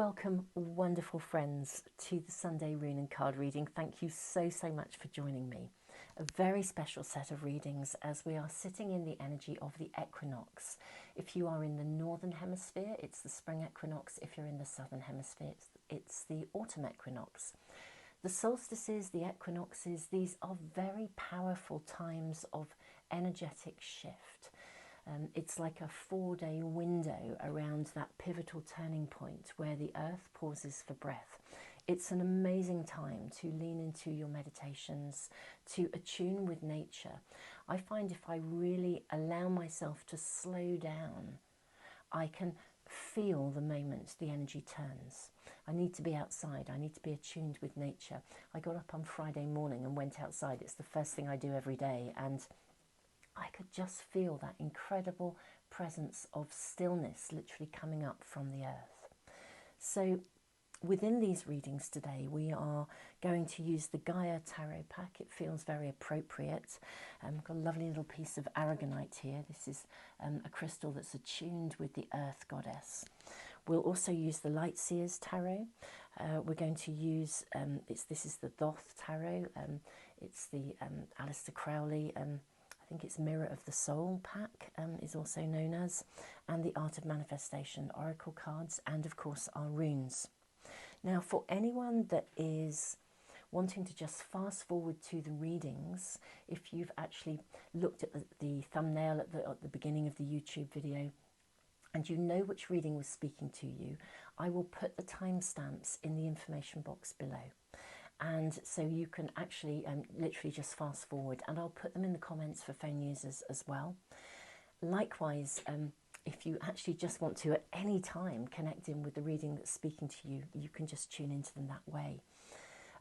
Welcome, wonderful friends, to the Sunday Rune and Card reading. Thank you so much for joining me. A very special set of readings as we are sitting in the energy of the equinox. If you are in the northern hemisphere, it's the spring equinox. If you're in the southern hemisphere, it's the autumn equinox. The solstices, the equinoxes, these are very powerful times of energetic shift. It's like a 4-day window around that pivotal turning point where the earth pauses for breath. It's an amazing time to lean into your meditations, to attune with nature. I find if I really allow myself to slow down, I can feel the moment the energy turns. I need to be outside. I need to be attuned with nature. I got up on Friday morning and went outside. It's the first thing I do every day, and I could just feel that incredible presence of stillness literally coming up from the earth. So within these readings today, we are going to use the Gaia Tarot pack. It feels very appropriate. I've got a lovely little piece of aragonite here. This is a crystal that's attuned with the earth goddess. We'll also use the Lightseers Tarot. We're going to use, this is the Thoth Tarot. It's the Aleister Crowley, I think it's Mirror of the Soul pack is also known as, and the Art of Manifestation Oracle cards, and of course our runes. Now, for anyone that is wanting to just fast forward to the readings, if you've actually looked at the thumbnail at the beginning of the YouTube video and you know which reading was speaking to you, I will put the timestamps in the information box below. And so you can actually literally just fast forward, and I'll put them in the comments for phone users as well. Likewise, if you actually just want to at any time connect in with the reading that's speaking to you, you can just tune into them that way.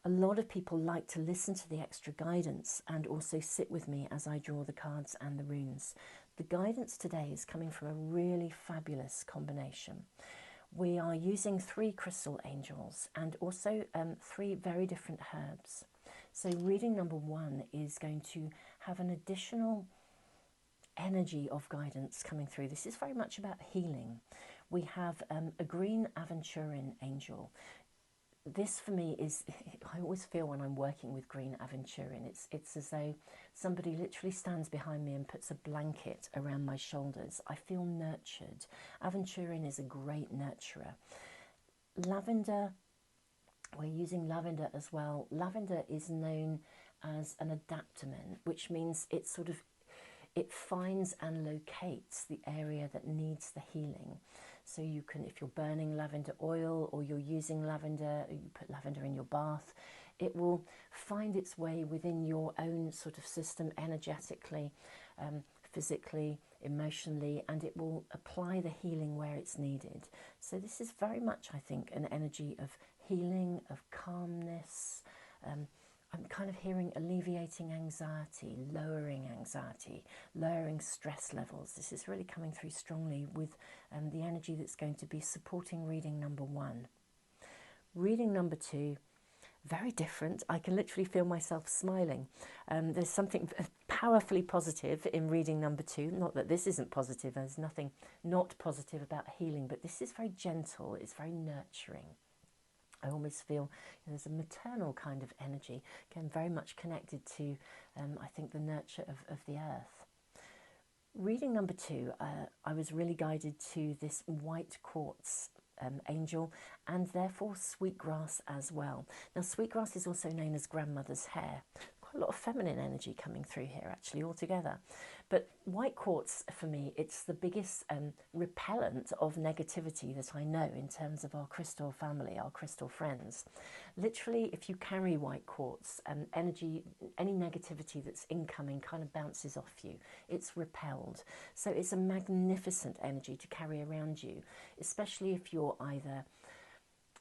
A lot of people like to listen to the extra guidance and also sit with me as I draw the cards and the runes. The guidance today is coming from a really fabulous combination. We are using 3 crystal angels and also 3 very different herbs. So reading number 1 is going to have an additional energy of guidance coming through. This is very much about healing. We have a green aventurine angel. This for me is, I always feel when I'm working with green aventurine, it's as though somebody literally stands behind me and puts a blanket around my shoulders. I feel nurtured. Aventurine is a great nurturer. Lavender, we're using lavender as well. Lavender is known as an adaptomen, which means it finds and locates the area that needs the healing. So you can, if you're burning lavender oil or you're using lavender, you put lavender in your bath, it will find its way within your own sort of system energetically, physically, emotionally, and it will apply the healing where it's needed. So this is very much, I think, an energy of healing, of calmness. I'm kind of hearing alleviating anxiety, lowering stress levels. This is really coming through strongly with the energy that's going to be supporting reading number 1. Reading number 2, very different. I can literally feel myself smiling. There's something powerfully positive in reading number 2. Not that this isn't positive, there's nothing not positive about healing, but this is very gentle, it's very nurturing. I almost feel there's a maternal kind of energy, again very much connected to, I think, the nurture of the earth. Reading number 2, I was really guided to this white quartz angel, and therefore sweetgrass as well. Now sweetgrass is also known as grandmother's hair. Quite a lot of feminine energy coming through here actually altogether. But white quartz, for me, it's the biggest repellent of negativity that I know in terms of our crystal family, our crystal friends. Literally, if you carry white quartz, energy, any negativity that's incoming kind of bounces off you. It's repelled. So it's a magnificent energy to carry around you, especially if you're either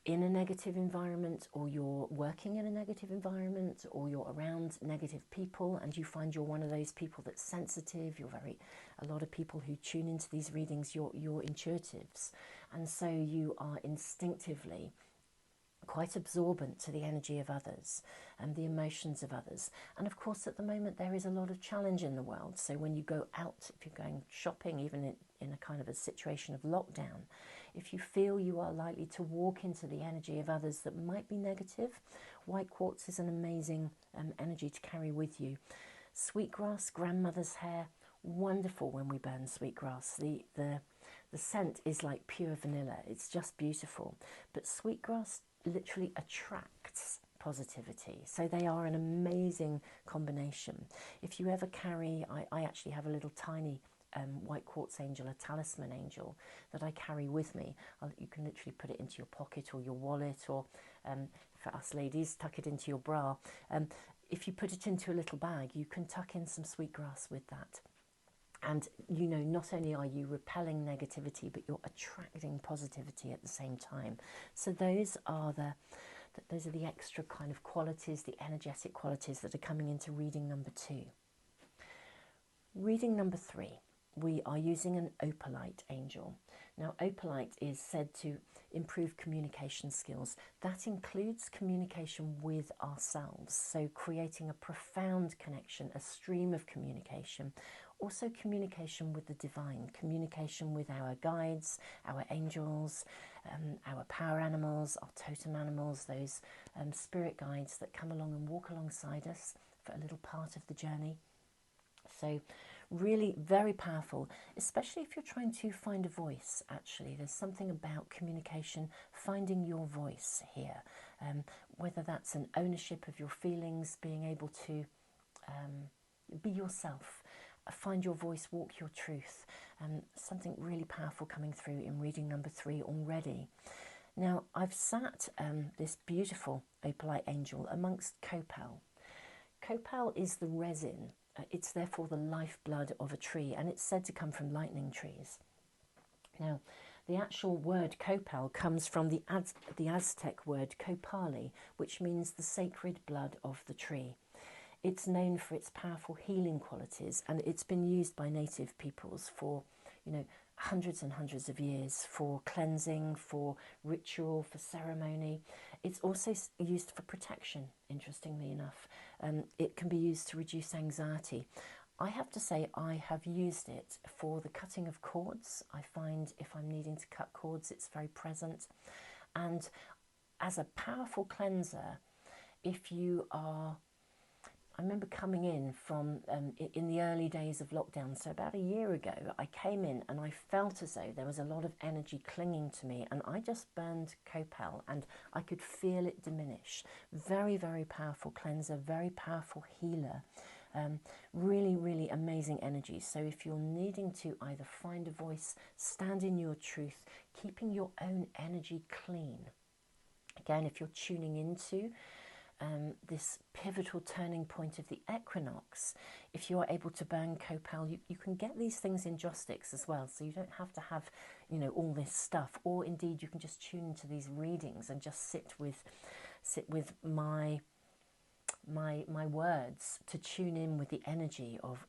in a negative environment, or you're working in a negative environment, or you're around negative people and you find you're one of those people that's sensitive. A lot of people who tune into these readings, you're intuitives, and so you are instinctively quite absorbent to the energy of others and the emotions of others. And of course at the moment there is a lot of challenge in the world, so when you go out, if you're going shopping, even in a kind of a situation of lockdown, If you feel you are likely to walk into the energy of others that might be negative, white quartz is an amazing energy to carry with you. Sweetgrass, grandmother's hair, wonderful when we burn sweetgrass. The scent is like pure vanilla. It's just beautiful. But sweetgrass literally attracts positivity. So they are an amazing combination. If you ever carry, I actually have a little tiny white quartz angel, a talisman angel that I carry with me. You can literally put it into your pocket or your wallet, or for us ladies, tuck it into your bra. If you put it into a little bag, you can tuck in some sweetgrass with that. And, you know, not only are you repelling negativity, but you're attracting positivity at the same time. So those are the extra kind of qualities, the energetic qualities that are coming into reading number 2. Reading number 3, we are using an opalite angel. Now, opalite is said to improve communication skills. That includes communication with ourselves, so creating a profound connection, a stream of communication. Also communication with the divine, communication with our guides, our angels, our power animals, our totem animals, those spirit guides that come along and walk alongside us for a little part of the journey. So really very powerful, especially if you're trying to find a voice. Actually, there's something about communication, finding your voice here, whether that's an ownership of your feelings, being able to be yourself, find your voice, walk your truth. Something really powerful coming through in reading number 3 already. Now, I've sat this beautiful opalite angel amongst copal. Copal is the resin. It's therefore the lifeblood of a tree, and it's said to come from lightning trees. Now, the actual word copal comes from the Aztec word copali, which means the sacred blood of the tree. It's known for its powerful healing qualities, and it's been used by native peoples for, you know, hundreds and hundreds of years, for cleansing, for ritual, for ceremony. It's also used for protection, interestingly enough. It can be used to reduce anxiety. I have to say I have used it for the cutting of cords. I find if I'm needing to cut cords, it's very present. And as a powerful cleanser, if you are... I remember coming in from, in the early days of lockdown, so about a year ago, I came in and I felt as though there was a lot of energy clinging to me, and I just burned copal and I could feel it diminish. Very, very powerful cleanser, very powerful healer. Really, really amazing energy. So if you're needing to either find a voice, stand in your truth, keeping your own energy clean. Again, if you're tuning into this pivotal turning point of the equinox, if you are able to burn copal, you can get these things in joss sticks as well, so you don't have to have, you know, all this stuff, or indeed you can just tune into these readings and just sit with my words to tune in with the energy of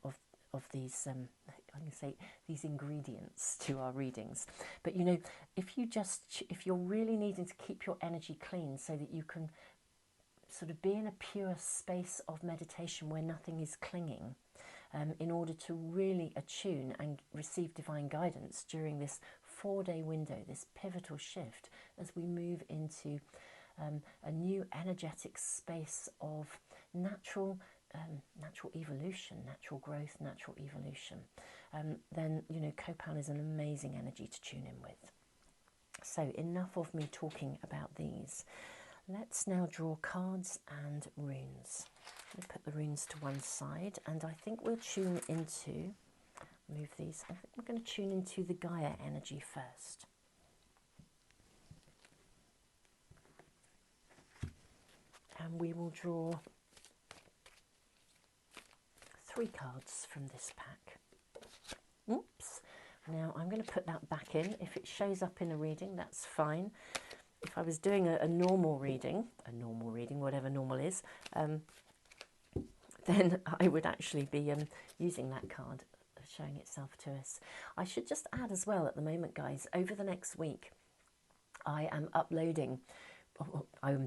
these I can say these ingredients to our readings. But you know, if you're really needing to keep your energy clean so that you can sort of be in a pure space of meditation where nothing is clinging, in order to really attune and receive divine guidance during this 4-day window, this pivotal shift, as we move into a new energetic space of natural evolution, natural growth, natural evolution, then, you know, copal is an amazing energy to tune in with. So enough of me talking about these. Let's now draw cards and runes. We'll put the runes to one side, and I think we'll tune into, move these, I think we're going to tune into the Gaia energy first. And we will draw 3 cards from this pack. Oops. Now I'm going to put that back in. If it shows up in a reading, that's fine. If I was doing a normal reading, whatever normal is, then I would actually be using that card, showing itself to us. I should just add as well at the moment, guys, over the next week, I am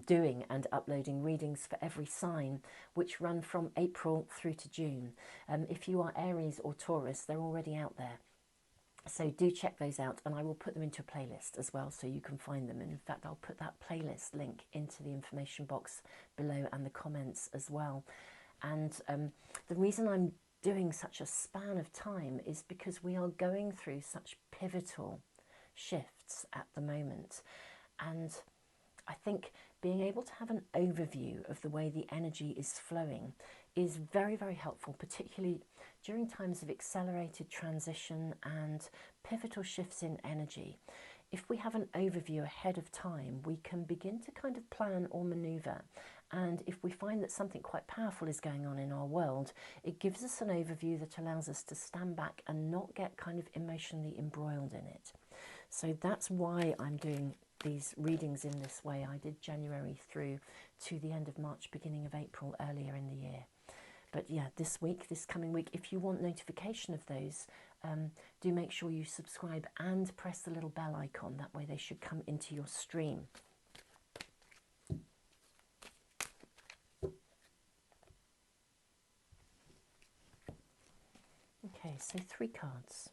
doing and uploading readings for every sign, which run from April through to June. If you are Aries or Taurus, they're already out there. So do check those out, and I will put them into a playlist as well so you can find them. And in fact, I'll put that playlist link into the information box below and the comments as well. And the reason I'm doing such a span of time is because we are going through such pivotal shifts at the moment. And I think being able to have an overview of the way the energy is flowing is very, very helpful, particularly during times of accelerated transition and pivotal shifts in energy. If we have an overview ahead of time, we can begin to kind of plan or maneuver. And if we find that something quite powerful is going on in our world, it gives us an overview that allows us to stand back and not get kind of emotionally embroiled in it. So that's why I'm doing these readings in this way. I did January through to the end of March, beginning of April earlier in the year. But yeah, this coming week, if you want notification of those, do make sure you subscribe and press the little bell icon. That way they should come into your stream. Okay, so 3 cards.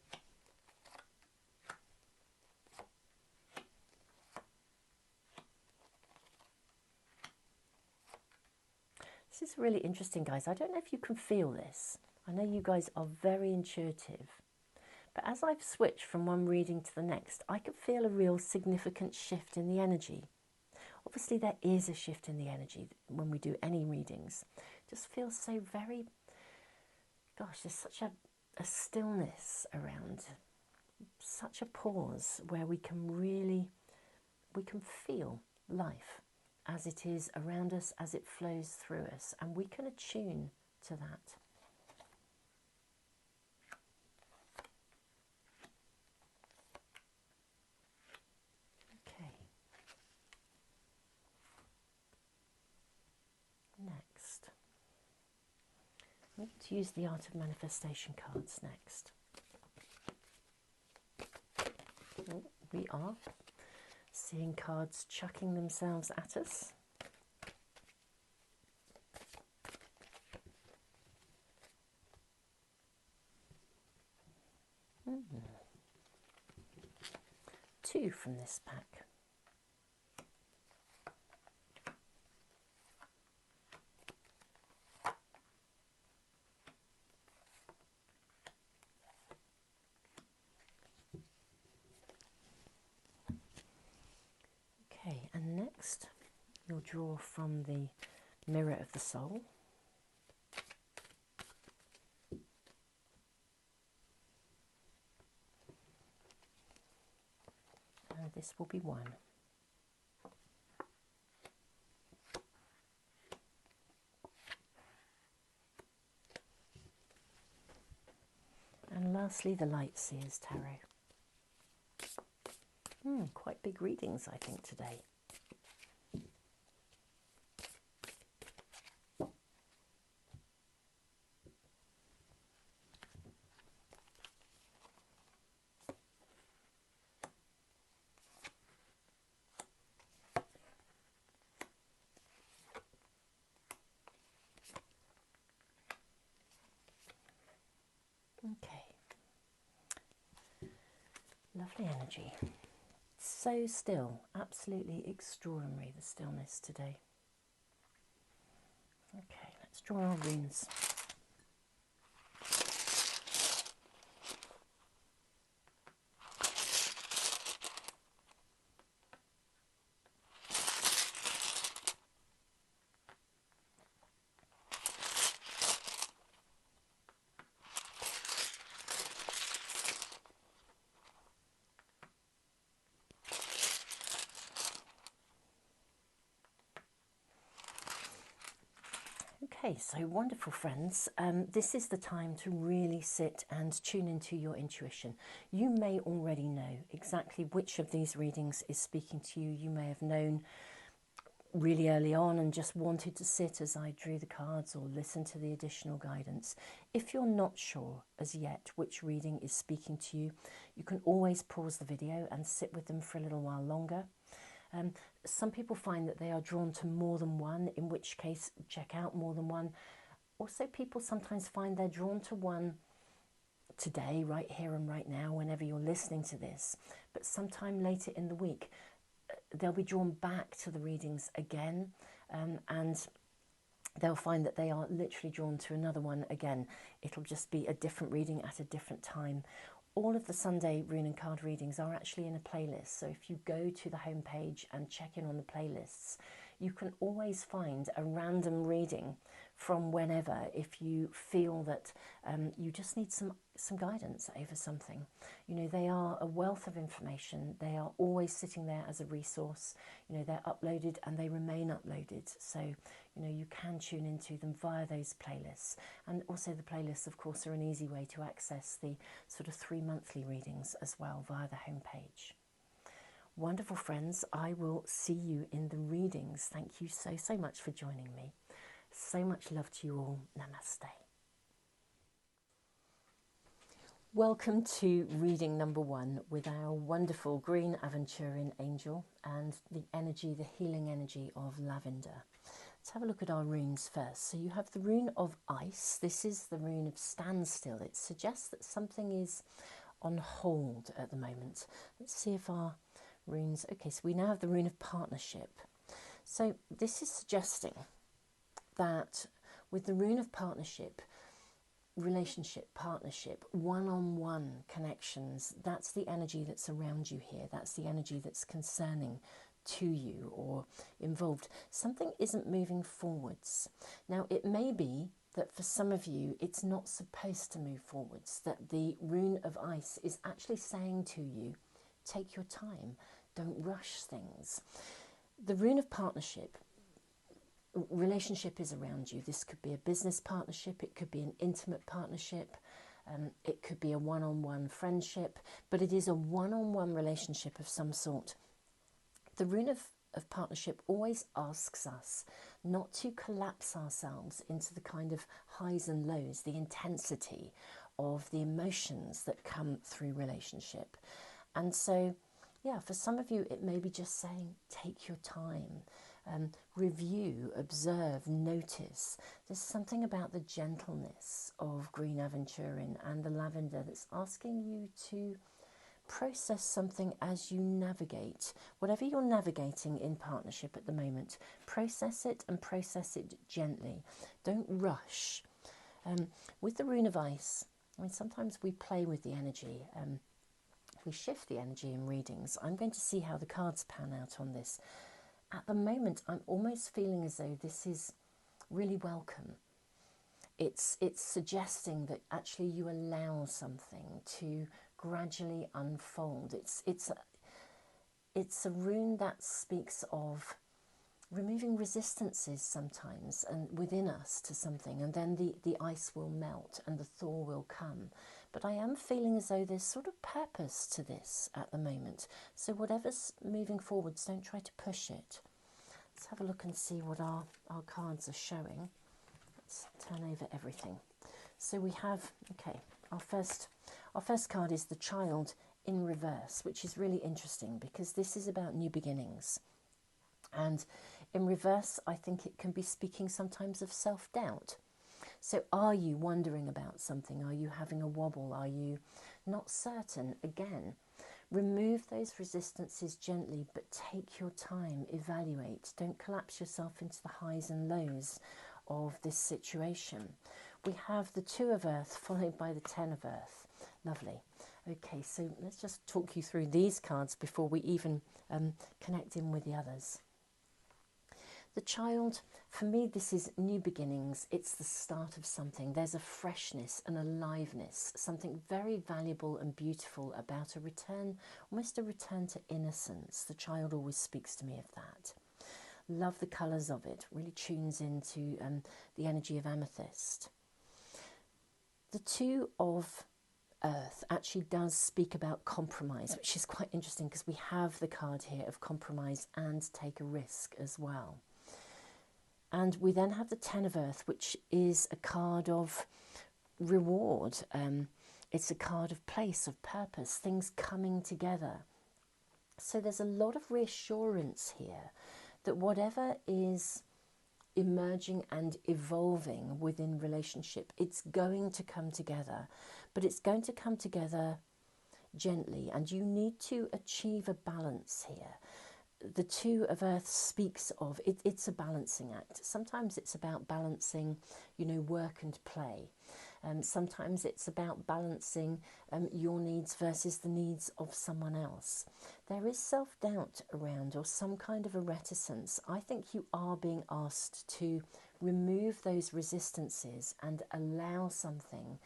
This is really interesting, guys. I don't know if you can feel this. I know you guys are very intuitive. But as I've switched from one reading to the next, I can feel a real significant shift in the energy. Obviously, there is a shift in the energy when we do any readings. It just feels so very, gosh, there's such a stillness around, such a pause where we can feel life as it is around us, as it flows through us, and we can attune to that. Okay. Next, I'm going to use the Art of Manifestation cards next. Oh, we are seeing cards chucking themselves at us. Two from this pack. Okay, and next you'll draw from the Mirror of the Soul. And this will be 1. And lastly, the Light Seers Tarot. Quite big readings, I think, today. Okay. Lovely energy. So still, absolutely extraordinary, the stillness today. Okay, let's draw our runes. Okay, so wonderful friends, this is the time to really sit and tune into your intuition. You may already know exactly which of these readings is speaking to you. You may have known really early on and just wanted to sit as I drew the cards or listen to the additional guidance. If you're not sure as yet which reading is speaking to you, you can always pause the video and sit with them for a little while longer. Some people find that they are drawn to more than one, in which case check out more than one. Also, people sometimes find they're drawn to one today, right here and right now, whenever you're listening to this, but sometime later in the week, they'll be drawn back to the readings again, and they'll find that they are literally drawn to another one again. It'll just be a different reading at a different time. All of the Sunday rune and card readings are actually in a playlist. So if you go to the homepage and check in on the playlists, you can always find a random reading from whenever if you feel that you just need some guidance over something. You know, they are a wealth of information. They are always sitting there as a resource. You know, they're uploaded and they remain uploaded. So, you know, you can tune into them via those playlists. And also the playlists, of course, are an easy way to access the sort of 3 monthly readings as well via the homepage. Wonderful friends, I will see you in the readings. Thank you so much for joining me. So much love to you all. Namaste. Welcome to reading number 1 with our wonderful green Aventurin angel and the energy, the healing energy of lavender. Let's have a look at our runes first. So you have the rune of ice. This is the rune of standstill. It suggests that something is on hold at the moment. Let's see if our runes... Okay, so we now have the rune of partnership. So this is suggesting that with the rune of partnership, relationship, partnership, one-on-one connections, that's the energy that's around you here. That's the energy that's concerning to you or involved. Something isn't moving forwards. Now, it may be that for some of you, it's not supposed to move forwards, that the rune of ice is actually saying to you, take your time, don't rush things. The rune of partnership, relationship is around you. This could be a business partnership, it could be an intimate partnership, it could be a one-on-one friendship, but it is a one-on-one relationship of some sort. The rune of partnership always asks us not to collapse ourselves into the kind of highs and lows, the intensity of the emotions that come through relationship. And so, yeah, for some of you, it may be just saying, take your time, review, observe, notice. There's something about the gentleness of green aventurin and the lavender that's asking you to process something as you navigate. Whatever you're navigating in partnership at the moment, process it and process it gently. Don't rush. With the rune of ice, I mean, sometimes we play with the energy. We shift the energy in readings. I'm going to see how the cards pan out on this. At the moment, I'm almost feeling as though this is really welcome. It's suggesting that actually you allow something to gradually unfold. It's a rune that speaks of removing resistances sometimes and within us to something, and then the ice will melt and the thaw will come. But I am feeling as though there's sort of purpose to this at the moment. So whatever's moving forwards, don't try to push it. Let's have a look and see what our cards are showing. Let's turn over everything. So we have, okay, our first card is the Child in reverse, which is really interesting because this is about new beginnings. And in reverse, I think it can be speaking sometimes of self-doubt. So are you wondering about something? Are you having a wobble? Are you not certain? Again, remove those resistances gently, but take your time, evaluate. Don't collapse yourself into the highs and lows of this situation. We have the Two of Earth followed by the Ten of Earth. Lovely. Okay, so let's just talk you through these cards before we even connect in with the others. The Child, for me, this is new beginnings. It's the start of something. There's a freshness, an aliveness, something very valuable and beautiful about a return, almost a return to innocence. The Child always speaks to me of that. Love the colours of it, really tunes into the energy of amethyst. The Two of Earth actually does speak about compromise, which is quite interesting because we have the card here of compromise and take a risk as well. And we then have the Ten of Earth, which is a card of reward. It's a card of place, of purpose, things coming together. So there's a lot of reassurance here that whatever is emerging and evolving within relationship. It's going to come together, but it's going to come together gently, and you need to achieve a balance here. The Two of Earth speaks of it's a balancing act. Sometimes it's about balancing, work and play. Sometimes it's about balancing your needs versus the needs of someone else. There is self-doubt around, or some kind of a reticence. I think you are being asked to remove those resistances and allow something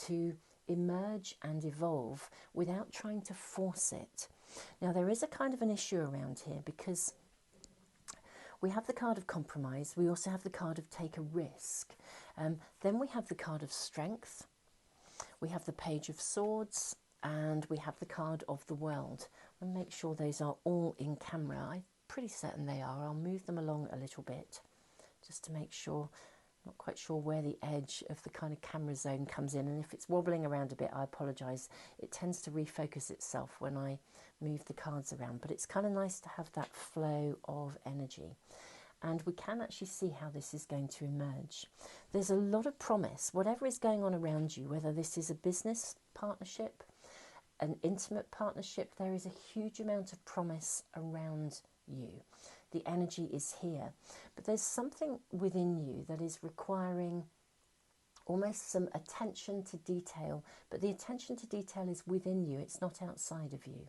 to emerge and evolve without trying to force it. Now, there is a kind of an issue around here, because we have the card of compromise. We also have the card of take a risk. Then we have the card of strength. We have the Page of Swords, and we have the card of the World. And make sure those are all in camera. I'm pretty certain they are. I'll move them along a little bit just to make sure. Not quite sure where the edge of the kind of camera zone comes in, and if it's wobbling around a bit, I apologise. It tends to refocus itself when I move the cards around, but it's kind of nice to have that flow of energy, and we can actually see how this is going to emerge. There's a lot of promise, whatever is going on around you, whether this is a business partnership, an intimate partnership, there is a huge amount of promise around you. The energy is here, but there's something within you that is requiring almost some attention to detail, but the attention to detail is within you, it's not outside of you.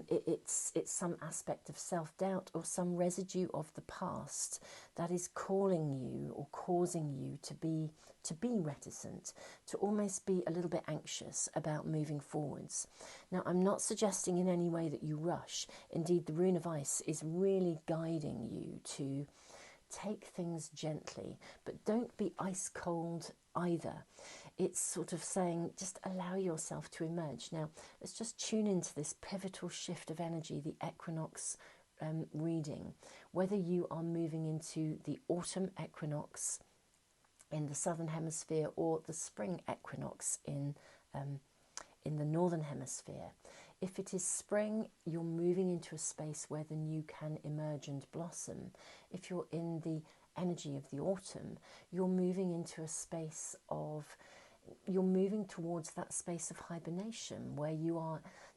It's some aspect of self-doubt or some residue of the past that is calling you or causing you to be reticent, to almost be a little bit anxious about moving forwards. Now, I'm not suggesting in any way that you rush. Indeed, the Rune of Ice is really guiding you to take things gently, but don't be ice cold either. It's sort of saying just allow yourself to emerge. Now, let's just tune into this pivotal shift of energy, the equinox reading. Whether you are moving into the autumn equinox in the southern hemisphere or the spring equinox in the northern hemisphere. If it is spring, you're moving into a space where the new can emerge and blossom. If you're in the energy of the autumn, you're moving into a space of, you're moving towards that space of hibernation where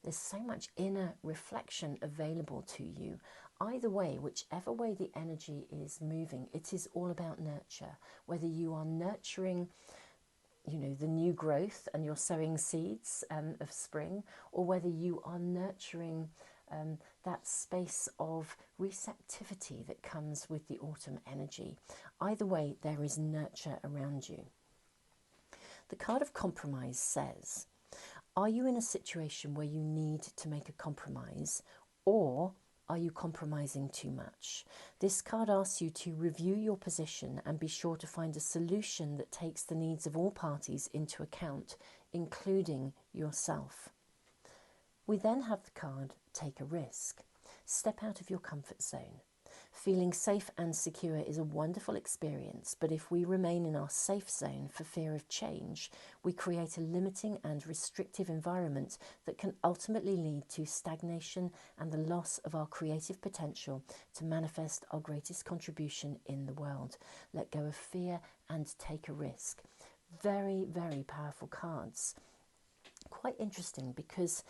there's so much inner reflection available to you. Either way, whichever way the energy is moving, it is all about nurture. Whether you are nurturing the new growth and you're sowing seeds of spring, or whether you are nurturing that space of receptivity that comes with the autumn energy. Either way, there is nurture around you. The card of compromise says, are you in a situation where you need to make a compromise, or are you compromising too much? This card asks you to review your position and be sure to find a solution that takes the needs of all parties into account, including yourself. We then have the card, take a risk. Step out of your comfort zone. Feeling safe and secure is a wonderful experience, but if we remain in our safe zone for fear of change, we create a limiting and restrictive environment that can ultimately lead to stagnation and the loss of our creative potential to manifest our greatest contribution in the world. Let go of fear and take a risk. Very, very powerful cards. Quite interesting, because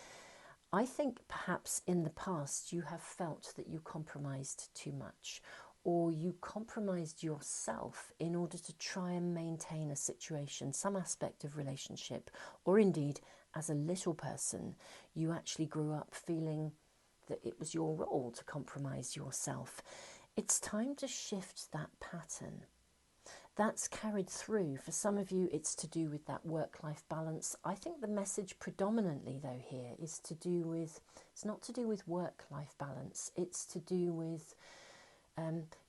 I think perhaps in the past you have felt that you compromised too much, or you compromised yourself in order to try and maintain a situation, some aspect of relationship, or indeed as a little person you actually grew up feeling that it was your role to compromise yourself. It's time to shift that pattern. That's carried through. For some of you, it's to do with that work-life balance. I think the message predominantly, though, here is to do with, it's not to do with work-life balance. It's to do with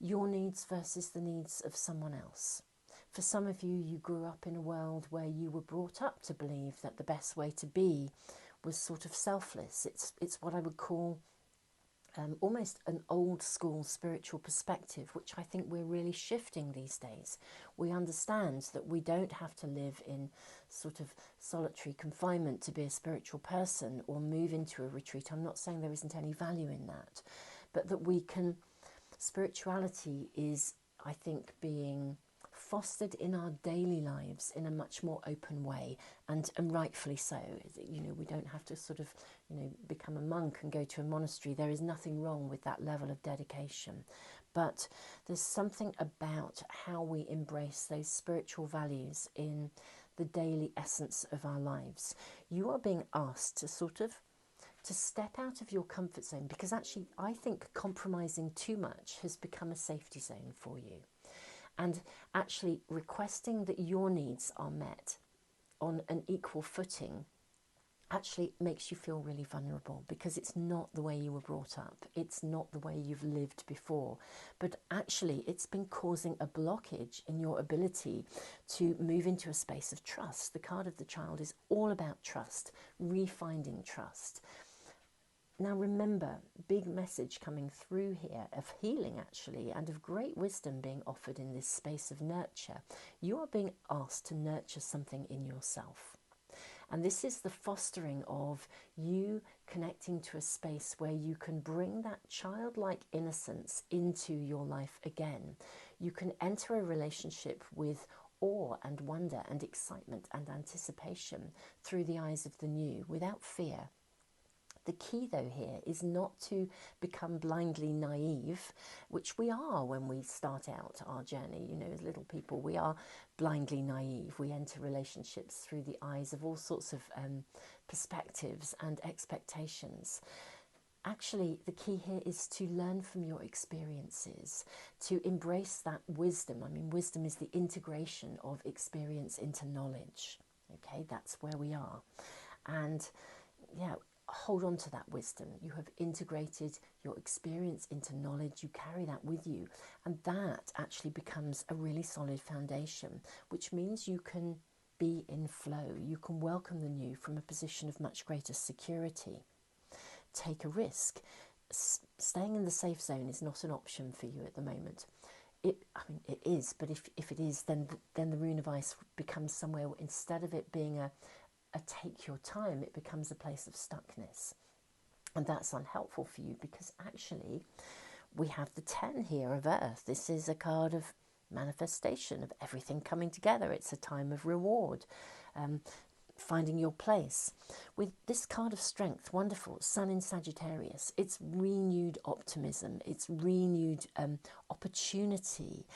your needs versus the needs of someone else. For some of you, you grew up in a world where you were brought up to believe that the best way to be was sort of selfless. It's what I would call almost an old school spiritual perspective, which I think we're really shifting these days. We understand that we don't have to live in sort of solitary confinement to be a spiritual person or move into a retreat. I'm not saying there isn't any value in that, but that we can, spirituality is I think, being fostered in our daily lives in a much more open way, and rightfully so. You know, we don't have to sort of, you know, become a monk and go to a monastery. There is nothing wrong with that level of dedication, but there's something about how we embrace those spiritual values in the daily essence of our lives. You are being asked to sort of to step out of your comfort zone, because actually I think compromising too much has become a safety zone for you. And actually requesting that your needs are met on an equal footing actually makes you feel really vulnerable, because it's not the way you were brought up. It's not the way you've lived before. But actually it's been causing a blockage in your ability to move into a space of trust. The card of the Child is all about trust, refinding trust. Now remember, big message coming through here of healing actually, and of great wisdom being offered in this space of nurture. You are being asked to nurture something in yourself. And this is the fostering of you connecting to a space where you can bring that childlike innocence into your life again. You can enter a relationship with awe and wonder and excitement and anticipation through the eyes of the new, without fear. The key, though, here is not to become blindly naive, which we are when we start out our journey. You know, as little people, we are blindly naive. We enter relationships through the eyes of all sorts of perspectives and expectations. Actually, the key here is to learn from your experiences, to embrace that wisdom. I mean, wisdom is the integration of experience into knowledge. Okay, that's where we are. And yeah, hold on to that wisdom. You have integrated your experience into knowledge. You carry that with you, and that actually becomes a really solid foundation, which means you can be in flow. You can welcome the new from a position of much greater security. Take a risk. Staying in the safe zone is not an option for you at the moment. I mean, it is, but if it is, then the Rune of Ice becomes somewhere, instead of it being a take your time, it becomes a place of stuckness. And that's unhelpful for you, because actually we have the 10 here of Earth. This is a card of manifestation, of everything coming together. It's a time of reward, finding your place. With this card of Strength, wonderful, Sun in Sagittarius, it's renewed optimism, it's renewed opportunity.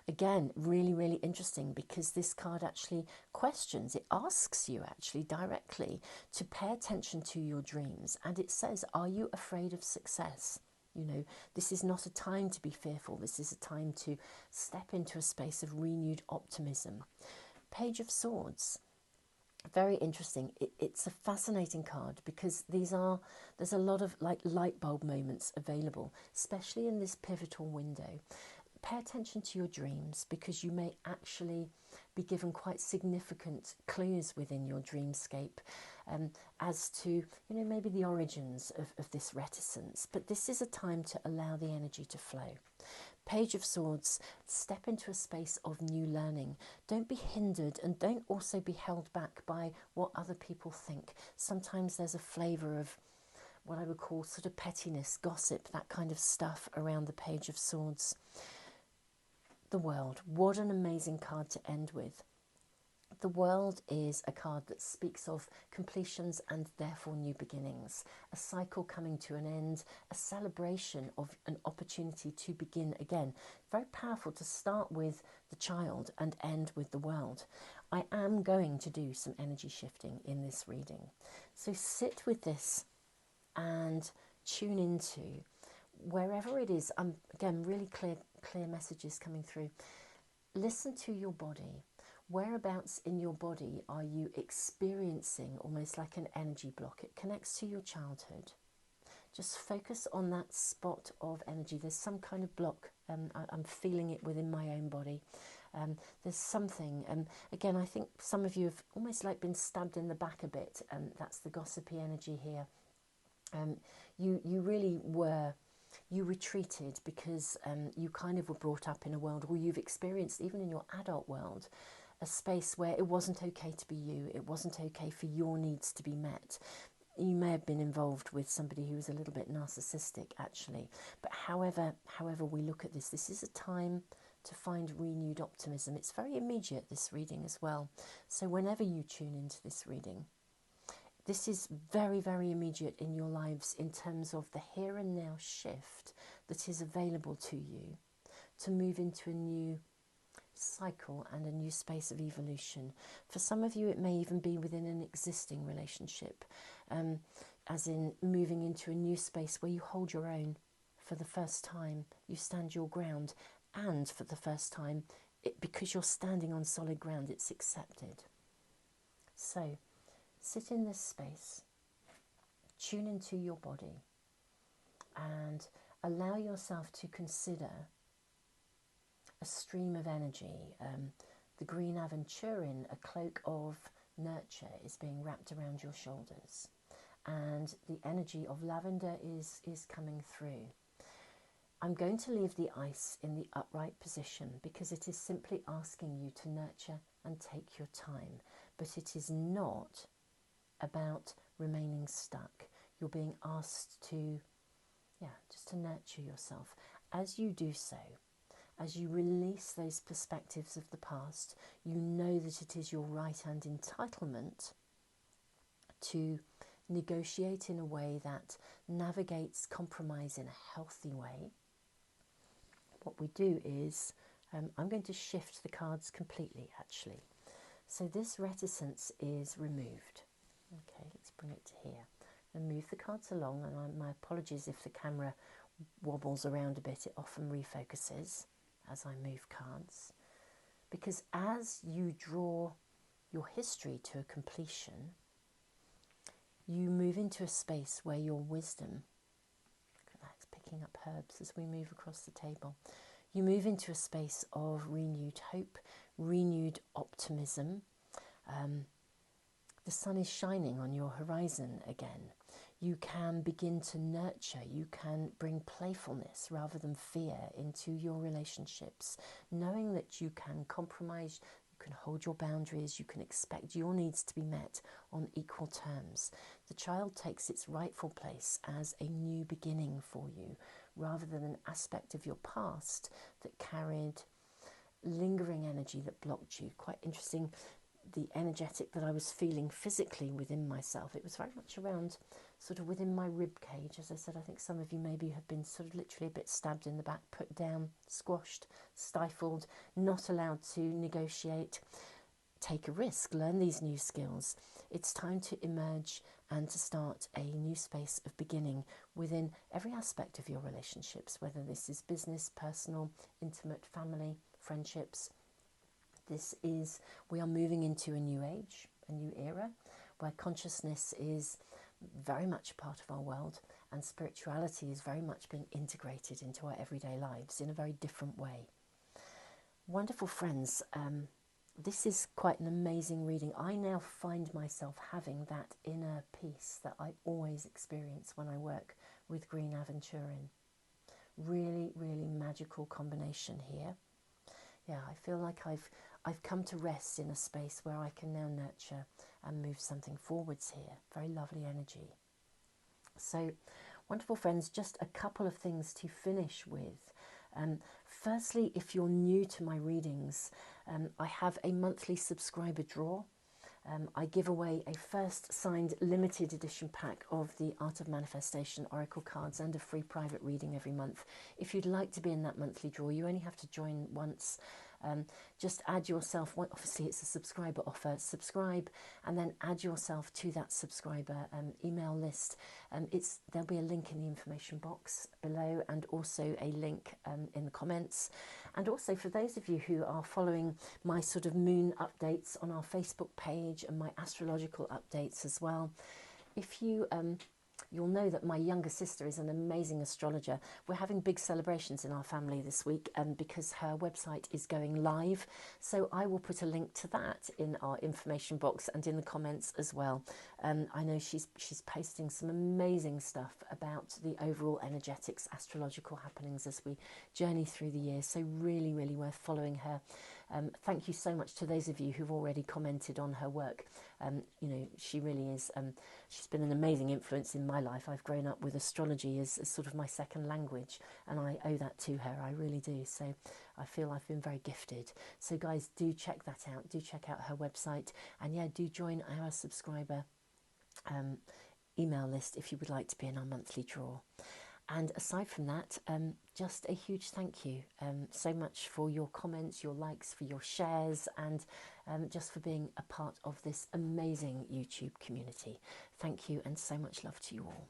Again, really, really interesting, because this card actually questions, it asks you actually directly to pay attention to your dreams. And it says, are you afraid of success? You know, this is not a time to be fearful. This is a time to step into a space of renewed optimism. Page of Swords. Very interesting. It's a fascinating card, because there's a lot of like light bulb moments available, especially in this pivotal window. Pay attention to your dreams, because you may actually be given quite significant clues within your dreamscape as to, you know, maybe the origins of this reticence. But this is a time to allow the energy to flow. Page of Swords, step into a space of new learning. Don't be hindered, and don't also be held back by what other people think. Sometimes there's a flavour of what I would call sort of pettiness, gossip, that kind of stuff around the Page of Swords. The World, what an amazing card to end with. The World is a card that speaks of completions and therefore new beginnings, a cycle coming to an end, a celebration of an opportunity to begin again. Very powerful to start with the Child and end with the World. I am going to do some energy shifting in this reading. So sit with this and tune into wherever it is. Again, really clear messages coming through. Listen to your body. Whereabouts in your body are you experiencing almost like an energy block? It connects to your childhood. Just focus on that spot of energy. There's some kind of block. I'm feeling it within my own body. There's something. Again, I think some of you have almost like been stabbed in the back a bit. That's the gossipy energy here. You really were. You retreated because you kind of were brought up in a world where you've experienced, even in your adult world, a space where it wasn't okay to be you. It wasn't okay for your needs to be met. you may have been involved with somebody who was a little bit narcissistic, actually. But however we look at this, this is a time to find renewed optimism. It's very immediate, this reading as well. So whenever you tune into this reading, this is very, very immediate in your lives in terms of the here and now shift that is available to you to move into a new cycle and a new space of evolution. For some of you, it may even be within an existing relationship, as in moving into a new space where you hold your own for the first time, you stand your ground, and for the first time, because you're standing on solid ground, it's accepted. So sit in this space, tune into your body, and allow yourself to consider a stream of energy. The green aventurine, a cloak of nurture, is being wrapped around your shoulders, and the energy of lavender is coming through. I'm going to leave the ice in the upright position because it is simply asking you to nurture and take your time, but it is not about remaining stuck. You're being asked to, just to nurture yourself. As you do so, as you release those perspectives of the past, you know that it is your right and entitlement to negotiate in a way that navigates compromise in a healthy way. What we do is, I'm going to shift the cards completely, actually. So this reticence is removed. Okay, let's bring it to here. And move the cards along, and my apologies if the camera wobbles around a bit. It often refocuses as I move cards, because as you draw your history to a completion, you move into a space where your wisdom, look at that, it's picking up herbs as we move across the table, you move into a space of renewed hope, renewed optimism. The sun is shining on your horizon again. You can begin to nurture, you can bring playfulness rather than fear into your relationships, knowing that you can compromise, you can hold your boundaries, you can expect your needs to be met on equal terms. The child takes its rightful place as a new beginning for you, rather than an aspect of your past that carried lingering energy that blocked you. Quite interesting, the energetic that I was feeling physically within myself. It was very much around sort of within my rib cage. As I said, I think some of you maybe have been sort of literally a bit stabbed in the back, put down, squashed, stifled, not allowed to negotiate, take a risk, learn these new skills. It's time to emerge and to start a new space of beginning within every aspect of your relationships, whether this is business, personal, intimate, family, friendships. We are moving into a new age, a new era, where consciousness is very much a part of our world, and spirituality is very much being integrated into our everyday lives in a very different way. Wonderful friends, this is quite an amazing reading. I now find myself having that inner peace that I always experience when I work with green aventurine. Really, really magical combination here. Yeah, I feel like I've come to rest in a space where I can now nurture and move something forwards here. Very lovely energy. So, wonderful friends, just a couple of things to finish with. Firstly, if you're new to my readings, I have a monthly subscriber draw. I give away a first signed limited edition pack of the Art of Manifestation Oracle cards and a free private reading every month. If you'd like to be in that monthly draw, you only have to join once. Just add yourself, obviously it's a subscriber offer, subscribe and then add yourself to that subscriber email list. There'll be a link in the information box below, and also a link in the comments. And also for those of you who are following my sort of moon updates on our Facebook page and my astrological updates as well, if you you'll know that my younger sister is an amazing astrologer. We're having big celebrations in our family this week because her website is going live. So I will put a link to that in our information box and in the comments as well. I know she's posting some amazing stuff about the overall energetics, astrological happenings as we journey through the year. So really, really worth following her. Thank you so much to those of you who've already commented on her work. You know, she really is, she's been an amazing influence in my life. I've grown up with astrology as sort of my second language, and I owe that to her, I really do. So I feel I've been very gifted. So guys, do check that out. Do check out her website, and yeah, do join our subscriber email list if you would like to be in our monthly draw. And aside from that, just a huge thank you so much for your comments, your likes, for your shares, and just for being a part of this amazing YouTube community. Thank you, and so much love to you all.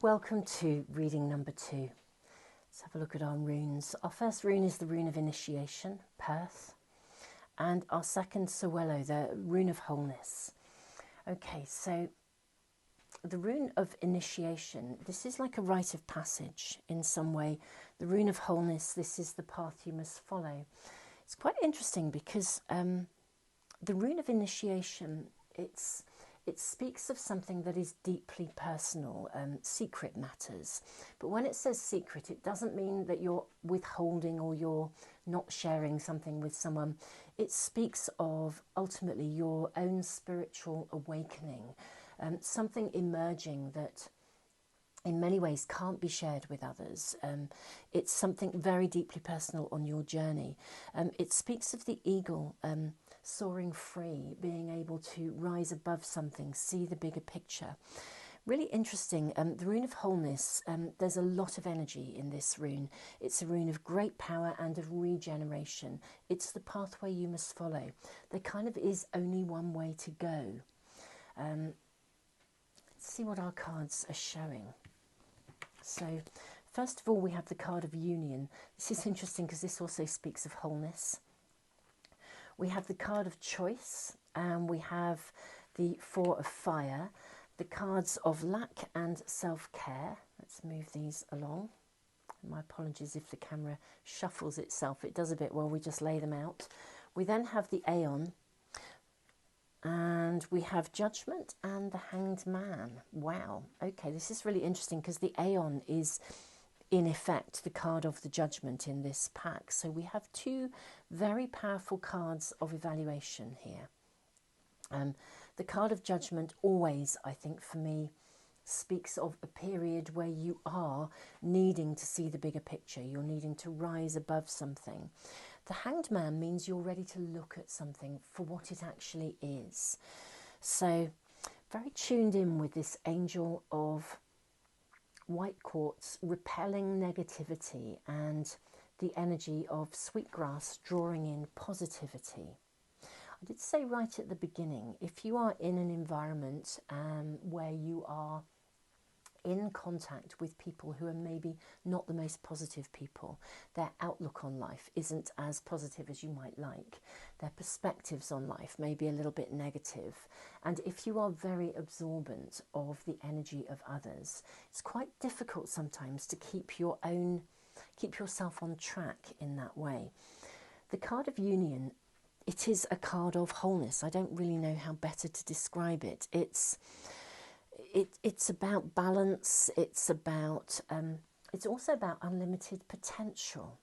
Welcome to reading number 2. Let's have a look at our runes. Our first rune is the rune of initiation, Perth, and our second, Sowelo, the rune of wholeness. Okay, so the rune of initiation, this is like a rite of passage in some way. The rune of wholeness, this is the path you must follow. It's quite interesting because the rune of initiation, it speaks of something that is deeply personal, secret matters. But when it says secret, it doesn't mean that you're withholding or you're not sharing something with someone. It speaks of ultimately your own spiritual awakening, something emerging that in many ways can't be shared with others. It's something very deeply personal on your journey. It speaks of the eagle soaring free, being able to rise above something, see the bigger picture. Really interesting. The rune of wholeness, there's a lot of energy in this rune. It's a rune of great power and of regeneration. It's the pathway you must follow. There kind of is only one way to go. Let's see what our cards are showing. So first of all, we have the card of union. This is interesting because this also speaks of wholeness. We have the card of choice, and we have the 4 of fire, the cards of lack and self-care. Let's move these along. My apologies if the camera shuffles itself. It does a bit while we just lay them out. We then have the Aeon, and we have Judgment and the Hanged Man. Wow. Okay, this is really interesting because the Aeon is in effect the card of the Judgment in this pack. So we have 2 very powerful cards of evaluation here. The card of Judgment always, I think for me, speaks of a period where you are needing to see the bigger picture. You're needing to rise above something. The Hanged Man means you're ready to look at something for what it actually is. So very tuned in with this angel of white quartz repelling negativity and the energy of sweetgrass drawing in positivity. I did say right at the beginning, if you are in an environment where you are in contact with people who are maybe not the most positive people, their outlook on life isn't as positive as you might like, their perspectives on life may be a little bit negative, and if you are very absorbent of the energy of others, it's quite difficult sometimes to keep yourself on track in that way. The card of union, it is a card of wholeness. I don't really know how better to describe it. It's about balance. It's also about unlimited potential.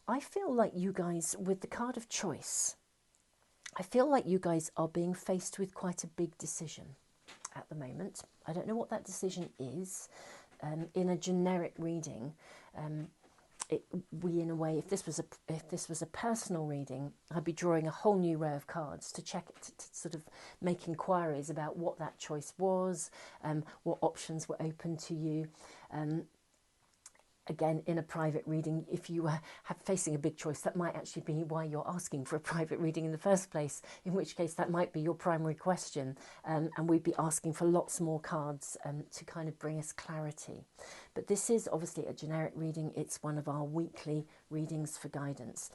I feel like you guys, with the card of choice, I feel like you guys are being faced with quite a big decision at the moment. I don't know what that decision is. In a generic reading, in a way, if this was a personal reading, I'd be drawing a whole new row of cards to check it, to sort of make inquiries about what that choice was, what options were open to you. Again, in a private reading, if you were facing a big choice, that might actually be why you're asking for a private reading in the first place, in which case that might be your primary question, and we'd be asking for lots more cards to kind of bring us clarity. But this is obviously a generic reading. It's one of our weekly readings for guidance.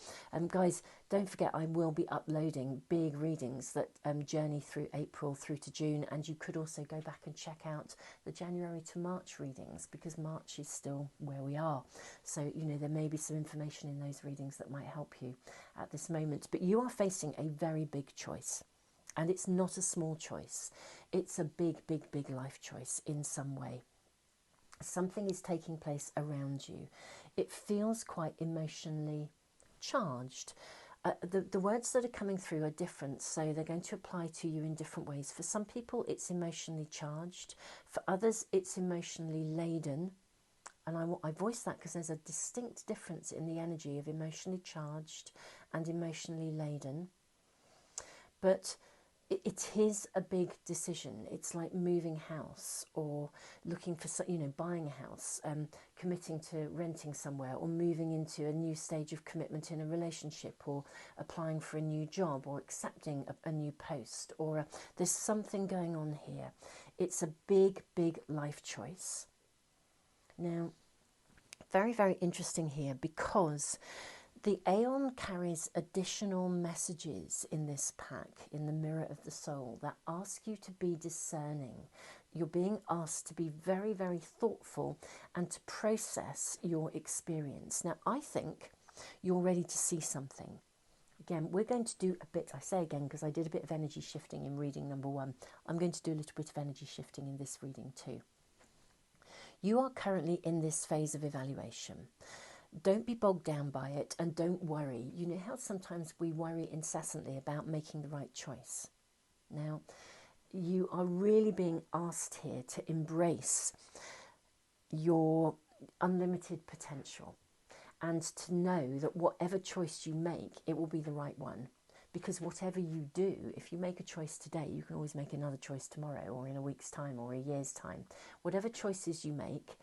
Guys, don't forget I will be uploading big readings that journey through April through to June, and you could also go back and check out the January to March readings, because March is still where we are. So, you know, there may be some information in those readings that might help you at this moment. But you are facing a very big choice. And it's not a small choice. It's a big, big, big life choice in some way. Something is taking place around you. It feels quite emotionally charged. The words that are coming through are different, so they're going to apply to you in different ways. For some people, it's emotionally charged. For others, it's emotionally laden. And I voice that because there's a distinct difference in the energy of emotionally charged and emotionally laden. But it is a big decision. It's like moving house, or looking for, you know, buying a house, committing to renting somewhere, or moving into a new stage of commitment in a relationship, or applying for a new job, or accepting a new post, or there's something going on here. It's a big, big life choice. Now, very, very interesting here, because the Aeon carries additional messages in this pack, in the Mirror of the Soul, that ask you to be discerning. You're being asked to be very, very thoughtful and to process your experience. Now, I think you're ready to see something. Again, we're going to do a bit, I say again, because I did a bit of energy shifting in reading number 1. I'm going to do a little bit of energy shifting in this reading too. You are currently in this phase of evaluation. Don't be bogged down by it, and don't worry. You know how sometimes we worry incessantly about making the right choice? Now, you are really being asked here to embrace your unlimited potential, and to know that whatever choice you make, it will be the right one. Because whatever you do, if you make a choice today, you can always make another choice tomorrow, or in a week's time, or a year's time. Whatever choices you make,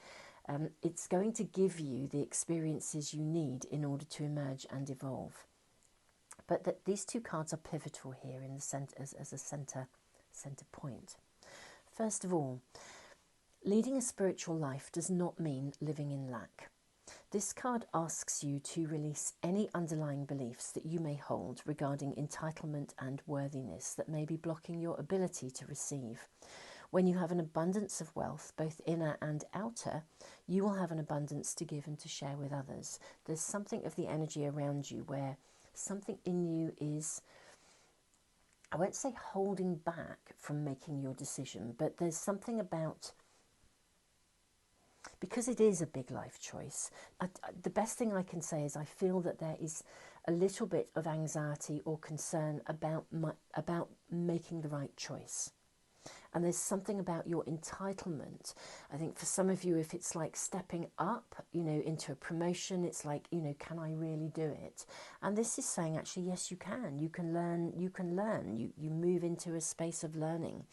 it's going to give you the experiences you need in order to emerge and evolve. But that these two cards are pivotal here in the center, as a center point. First of all, leading a spiritual life does not mean living in lack. This card asks you to release any underlying beliefs that you may hold regarding entitlement and worthiness that may be blocking your ability to receive. When you have an abundance of wealth, both inner and outer, you will have an abundance to give and to share with others. There's something of the energy around you where something in you is, I won't say holding back from making your decision, but there's something about, because it is a big life choice, the best thing I can say is I feel that there is a little bit of anxiety or concern about making the right choice. And there's something about your entitlement. I think for some of you, if it's like stepping up, you know, into a promotion, it's like, you know, can I really do it? And this is saying, actually, yes, you can. You can learn. You move into a space of learning.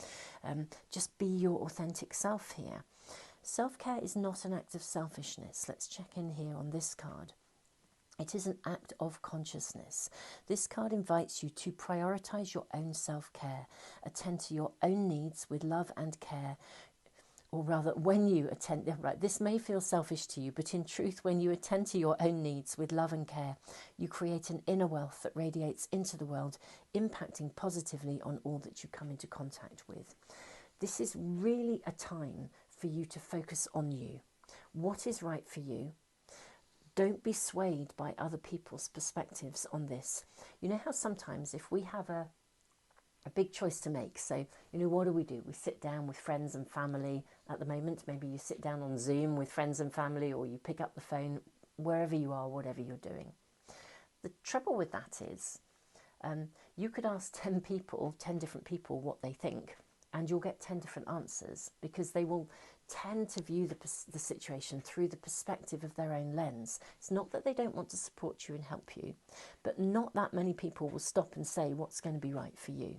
Just be your authentic self here. Self-care is not an act of selfishness. Let's check in here on this card. It is an act of consciousness. This card invites you to prioritise your own self-care, attend to your own needs with love and care, or rather, when you attend, right, this may feel selfish to you, but in truth, when you attend to your own needs with love and care, you create an inner wealth that radiates into the world, impacting positively on all that you come into contact with. This is really a time for you to focus on you. What is right for you? Don't be swayed by other people's perspectives on this. You know how sometimes if we have a big choice to make, so, you know, what do? We sit down with friends and family at the moment. Maybe you sit down on Zoom with friends and family, or you pick up the phone, wherever you are, whatever you're doing. The trouble with that is you could ask 10 different people what they think, and you'll get 10 different answers, because they will tend to view the situation through the perspective of their own lens. It's not that they don't want to support you and help you, but not that many people will stop and say what's going to be right for you.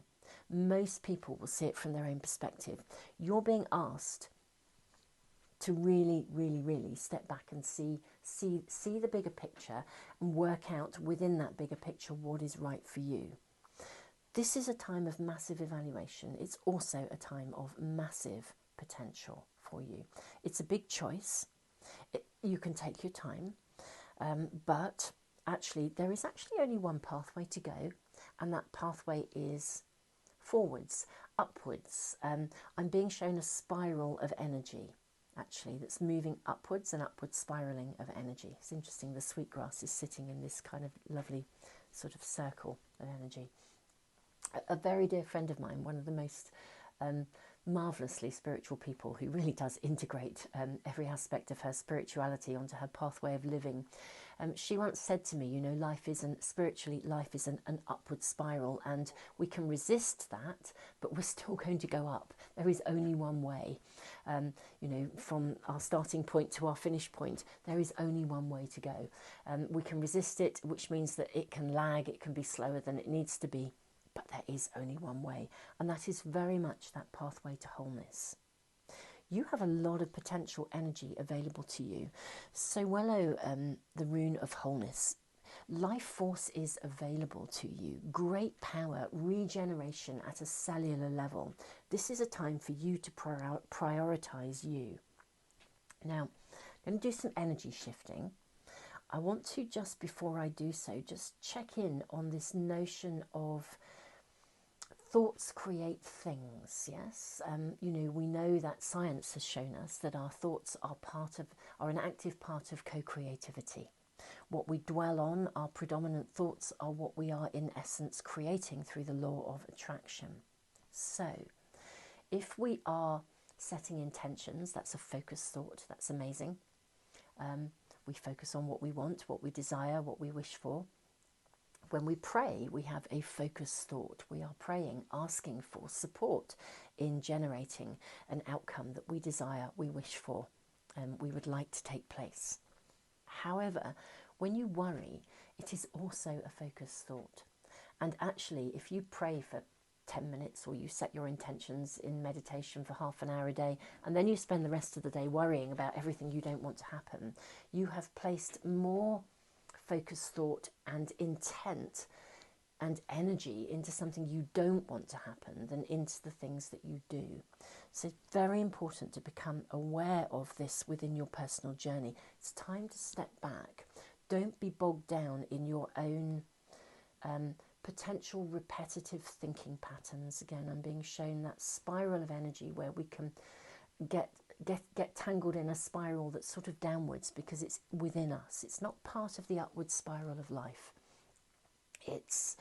Most people will see it from their own perspective. You're being asked to really, really, really step back and see the bigger picture and work out within that bigger picture what is right for you. This is a time of massive evaluation. It's also a time of massive potential for you. It's a big choice. You can take your time, but actually there is actually only one pathway to go, and that pathway is forwards, upwards. I'm being shown a spiral of energy, actually, that's moving upwards, and upward spiraling of energy. It's interesting, the sweetgrass is sitting in this kind of lovely sort of circle of energy. A very dear friend of mine, one of the most marvellously spiritual people, who really does integrate every aspect of her spirituality onto her pathway of living. She once said to me, you know, life is an upward spiral, and we can resist that, but we're still going to go up. There is only one way. You know, from our starting point to our finish point, there is only one way to go. We can resist it, which means that it can lag, it can be slower than it needs to be, but there is only one way, and that is very much that pathway to wholeness. You have a lot of potential energy available to you. So Wello, the rune of wholeness. Life force is available to you. Great power, regeneration at a cellular level. This is a time for you to prioritize you. Now, I'm going to do some energy shifting. I want to, just before I do so, just check in on this notion of thoughts create things, yes? You know, we know that science has shown us that our thoughts are an active part of co-creativity. What we dwell on, our predominant thoughts, are what we are in essence creating through the law of attraction. So, if we are setting intentions, that's a focused thought, that's amazing. We focus on what we want, what we desire, what we wish for. When we pray, we have a focused thought. We are praying, asking for support in generating an outcome that we desire, we wish for, and we would like to take place. However, when you worry, it is also a focused thought. And actually, if you pray for 10 minutes, or you set your intentions in meditation for half an hour a day, and then you spend the rest of the day worrying about everything you don't want to happen, you have placed more focused thought and intent and energy into something you don't want to happen than into the things that you do. So it's very important to become aware of this within your personal journey. It's time to step back. Don't be bogged down in your own potential repetitive thinking patterns. Again, I'm being shown that spiral of energy where we can get tangled in a spiral that's sort of downwards because it's within us. It's not part of the upward spiral of life. It's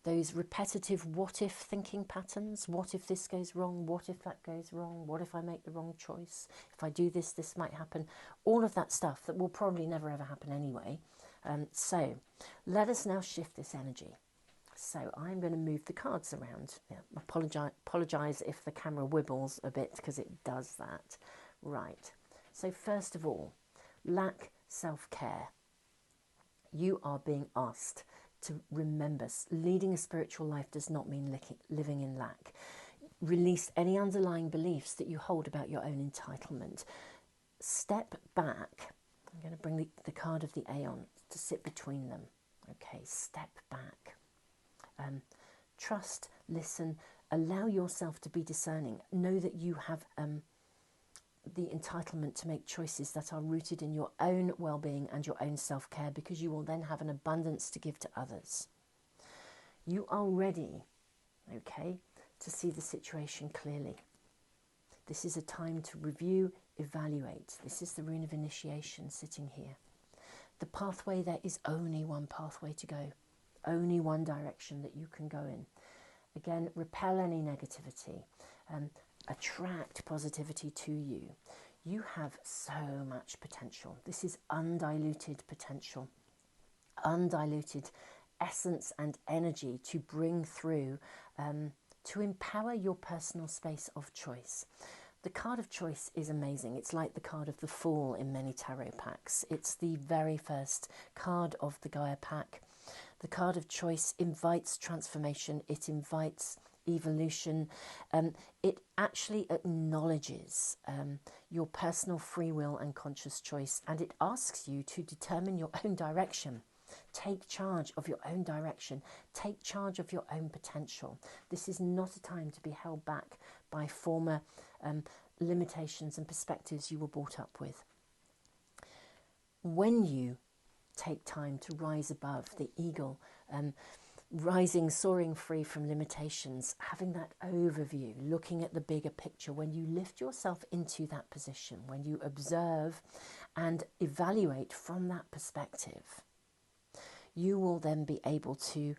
those repetitive what if thinking patterns. What if this goes wrong? What if that goes wrong? What if I make the wrong choice? If I do this, this might happen. All of that stuff that will probably never ever happen anyway. So let us now shift this energy. So I'm going to move the cards around. Yeah, apologise if the camera wibbles a bit, because it does that. Right. So first of all, lack self-care. You are being asked to remember, leading a spiritual life does not mean living in lack. Release any underlying beliefs that you hold about your own entitlement. Step back. I'm going to bring the card of the Aeon to sit between them. Okay, step back. Trust, listen, allow yourself to be discerning. Know that you have the entitlement to make choices that are rooted in your own well-being and your own self-care, because you will then have an abundance to give to others. You are ready, okay, to see the situation clearly. This is a time to review, evaluate. This is the rune of initiation sitting here. The pathway, there is only one pathway to go. Only one direction that you can go in. Again, repel any negativity. Attract positivity to you. You have so much potential. This is undiluted potential. Undiluted essence and energy to bring through, to empower your personal space of choice. The card of choice is amazing. It's like the card of the Fool in many tarot packs. It's the very first card of the Gaia pack. The card of choice invites transformation. It invites evolution. It actually acknowledges your personal free will and conscious choice, and it asks you to determine your own direction. Take charge of your own direction. Take charge of your own potential. This is not a time to be held back by former limitations and perspectives you were brought up with. when you take time to rise above the eagle, rising, soaring free from limitations, having that overview, looking at the bigger picture, when you lift yourself into that position, when you observe and evaluate from that perspective, you will then be able to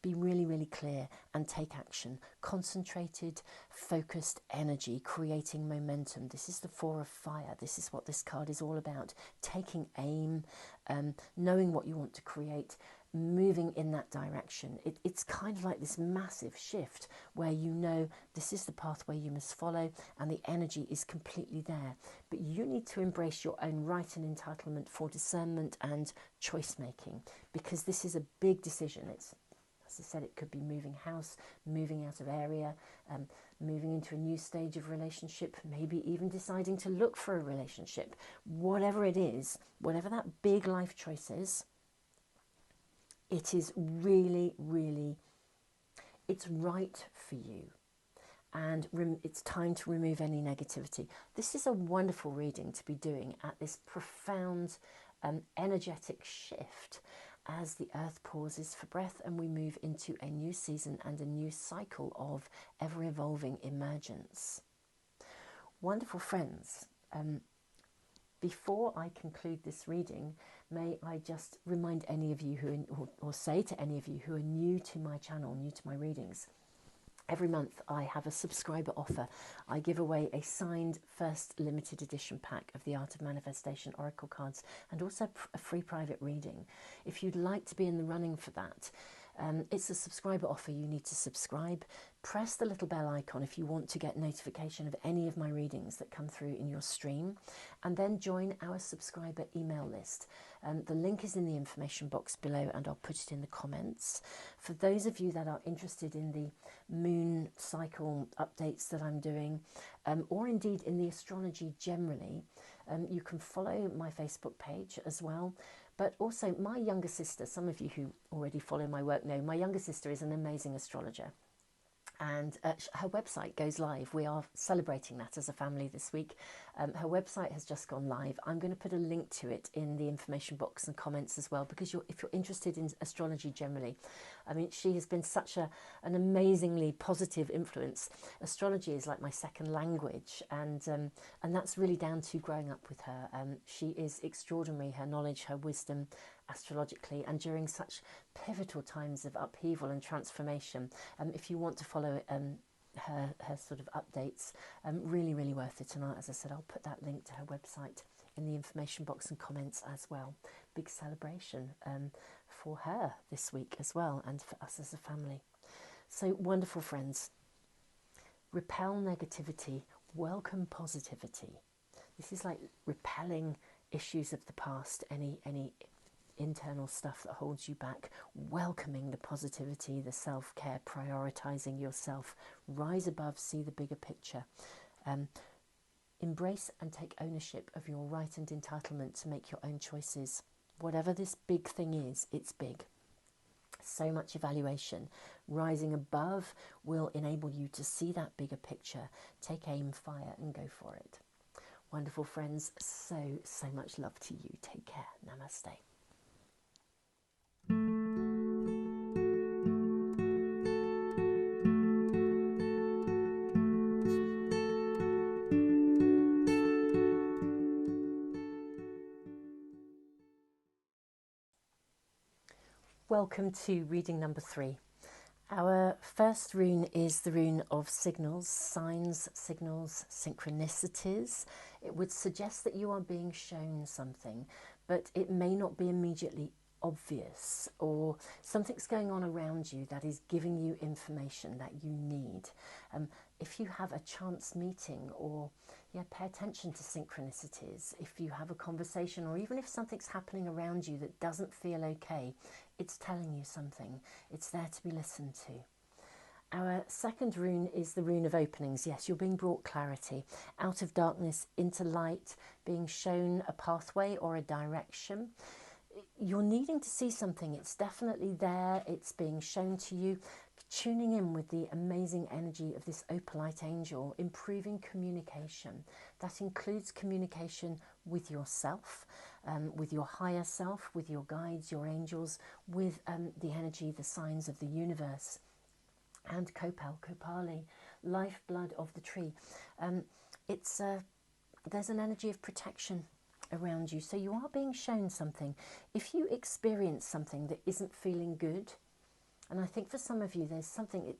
be really, really clear and take action. Concentrated, focused energy, creating momentum. This is the Four of Fire. This is what this card is all about. Taking aim, knowing what you want to create, moving in that direction. It's kind of like this massive shift where you know this is the pathway you must follow and the energy is completely there. But you need to embrace your own right and entitlement for discernment and choice making, because this is a big decision. It's, as I said, it could be moving house, moving out of area, moving into a new stage of relationship, maybe even deciding to look for a relationship. Whatever it is, whatever that big life choice is, it is really, really, it's right for you. And it's time to remove any negativity. This is a wonderful reading to be doing at this profound energetic shift as the earth pauses for breath and we move into a new season and a new cycle of ever-evolving emergence. Wonderful friends, before I conclude this reading, may I just remind any of you who, or say to any of you who are new to my channel, new to my readings, every month I have a subscriber offer. I give away a signed first limited edition pack of the Art of Manifestation Oracle cards and also a free private reading. If you'd like to be in the running for that, it's a subscriber offer. You need to subscribe. Press the little bell icon if you want to get notification of any of my readings that come through in your stream, and then join our subscriber email list. The link is in the information box below and I'll put it in the comments. For those of you that are interested in the moon cycle updates that I'm doing, or indeed in the astrology generally, you can follow my Facebook page as well. But also my younger sister, some of you who already follow my work know, my younger sister is an amazing astrologer. And her website goes live. We are celebrating that as a family this week. Her website has just gone live. I'm going to put a link to it in the information box and comments as well, because if you're interested in astrology generally, I mean, she has been such an amazingly positive influence. Astrology is like my second language, and that's really down to growing up with her. She is extraordinary, her knowledge, her wisdom, astrologically, and during such pivotal times of upheaval and transformation. If you want to follow her sort of updates, really, really worth it. And as I said, I'll put that link to her website in the information box and comments as well. Big celebration for her this week as well, and for us as a family. So wonderful friends, repel negativity, welcome positivity. This is like repelling issues of the past, any internal stuff that holds you back, welcoming the positivity, the self-care, prioritizing yourself, rise above, see the bigger picture, embrace and take ownership of your right and entitlement to make your own choices. Whatever this big thing is, it's big. So much evaluation. Rising above will enable you to see that bigger picture, take aim, fire, and go for it. Wonderful friends, so much love to you. Take care. Namaste. Welcome to reading number 3. Our first rune is the rune of signals, signs, signals, synchronicities. It would suggest that you are being shown something, but it may not be immediately obvious, or something's going on around you that is giving you information that you need. If you have a chance meeting, or pay attention to synchronicities. If you have a conversation, or even if something's happening around you that doesn't feel okay, it's telling you something. It's there to be listened to. Our second rune is the rune of openings. Yes, you're being brought clarity, out of darkness into light, being shown a pathway or a direction. You're needing to see something. It's definitely there. It's being shown to you. Tuning in with the amazing energy of this opalite angel, improving communication. That includes communication with yourself, with your higher self, with your guides, your angels, with the energy, the signs of the universe, and Kopal, Kopali, lifeblood of the tree. There's an energy of protection around you. So you are being shown something. If you experience something that isn't feeling good, and I think for some of you there's something,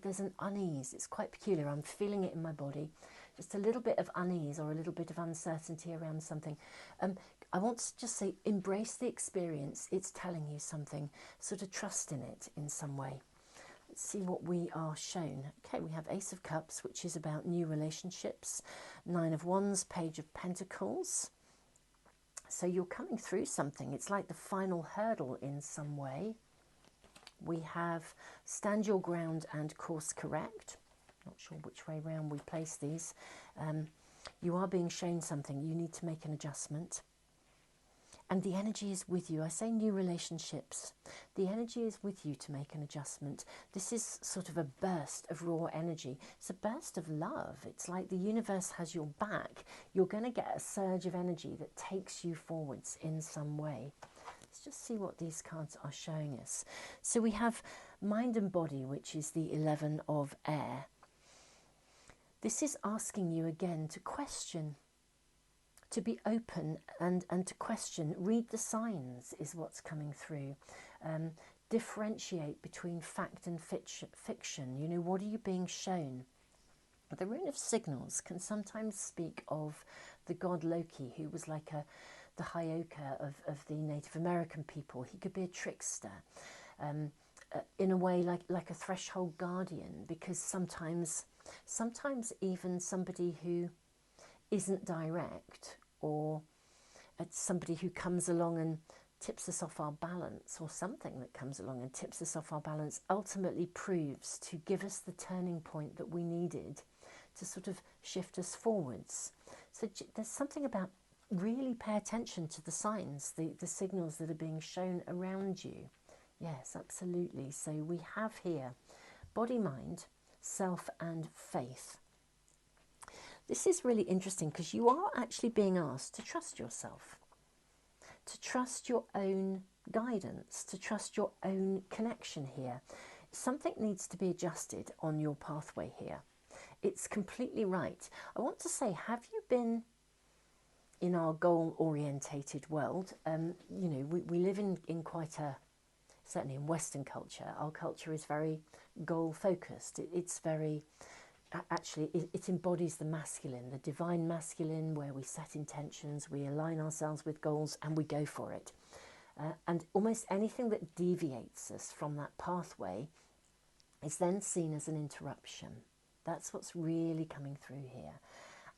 there's an unease. It's quite peculiar. I'm feeling it in my body. Just a little bit of unease or a little bit of uncertainty around something. I want to just say, embrace the experience. It's telling you something. Sort of trust in it in some way. Let's see what we are shown. Okay, we have Ace of Cups, which is about new relationships. 9 of Wands, Page of Pentacles. So you're coming through something. It's like the final hurdle in some way. We have Stand Your Ground and Course Correct. Not sure which way round we place these. You are being shown something. You need to make an adjustment. And the energy is with you. I say new relationships. The energy is with you to make an adjustment. This is sort of a burst of raw energy. It's a burst of love. It's like the universe has your back. You're going to get a surge of energy that takes you forwards in some way. Let's just see what these cards are showing us. So we have Mind and Body, which is the 11 of Air. This is asking you again to question, to be open and to question. Read the signs is what's coming through. Differentiate between fact and fiction. You know, what are you being shown? The Rune of Signals can sometimes speak of the god Loki, who was like the Hyoka of the Native American people. He could be a trickster, in a way like a threshold guardian, because sometimes even somebody who isn't direct, or somebody who comes along and tips us off our balance, or something that comes along and tips us off our balance, ultimately proves to give us the turning point that we needed to sort of shift us forwards. So there's something about really pay attention to the signs, the signals that are being shown around you. Yes, absolutely. So we have here body, mind, self and faith. This is really interesting because you are actually being asked to trust yourself, to trust your own guidance, to trust your own connection here. Something needs to be adjusted on your pathway here. It's completely right. I want to say, have you been in our goal-orientated world? You know, we live in quite a, certainly in Western culture, our culture is very goal-focused. It's very, actually, it embodies the masculine, the divine masculine, where we set intentions, we align ourselves with goals and we go for it. And almost anything that deviates us from that pathway is then seen as an interruption. That's what's really coming through here.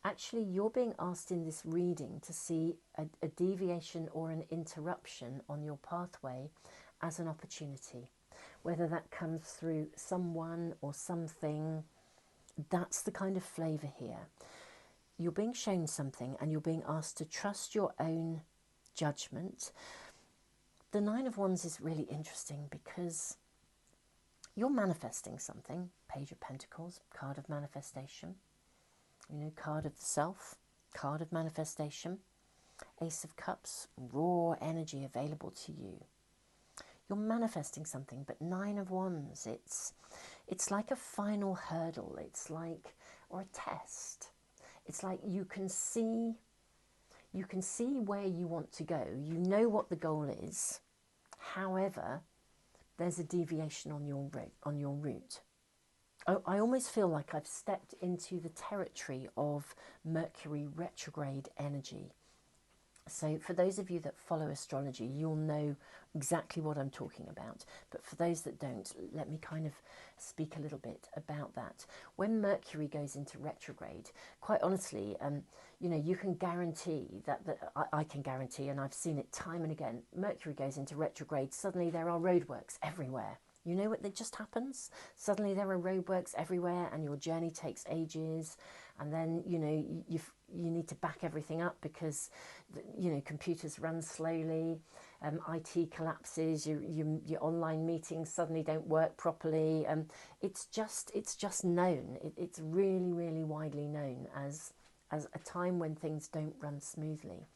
Actually, you're being asked in this reading to see a deviation or an interruption on your pathway as an opportunity. Whether that comes through someone or something, that's the kind of flavour here. You're being shown something and you're being asked to trust your own judgment. The 9 of Wands is really interesting because you're manifesting something. Page of Pentacles, card of manifestation. You know, card of the self, card of manifestation. Ace of Cups, raw energy available to you. You're manifesting something, but 9 of Wands, it's like a final hurdle. It's like, or a test. It's like you can see where you want to go. You know what the goal is. However, there's a deviation on your route. I almost feel like I've stepped into the territory of Mercury retrograde energy. So for those of you that follow astrology, you'll know exactly what I'm talking about. But for those that don't, let me kind of speak a little bit about that. When Mercury goes into retrograde, quite honestly, you know, you can guarantee that I can guarantee, and I've seen it time and again, Mercury goes into retrograde, suddenly there are roadworks everywhere. You know what that just happens? Suddenly there are roadworks everywhere and your journey takes ages, and then, you know, you need to back everything up because, you know, computers run slowly, IT collapses, your online meetings suddenly don't work properly. It's just known. It's really, really widely known as as a time when things don't run smoothly.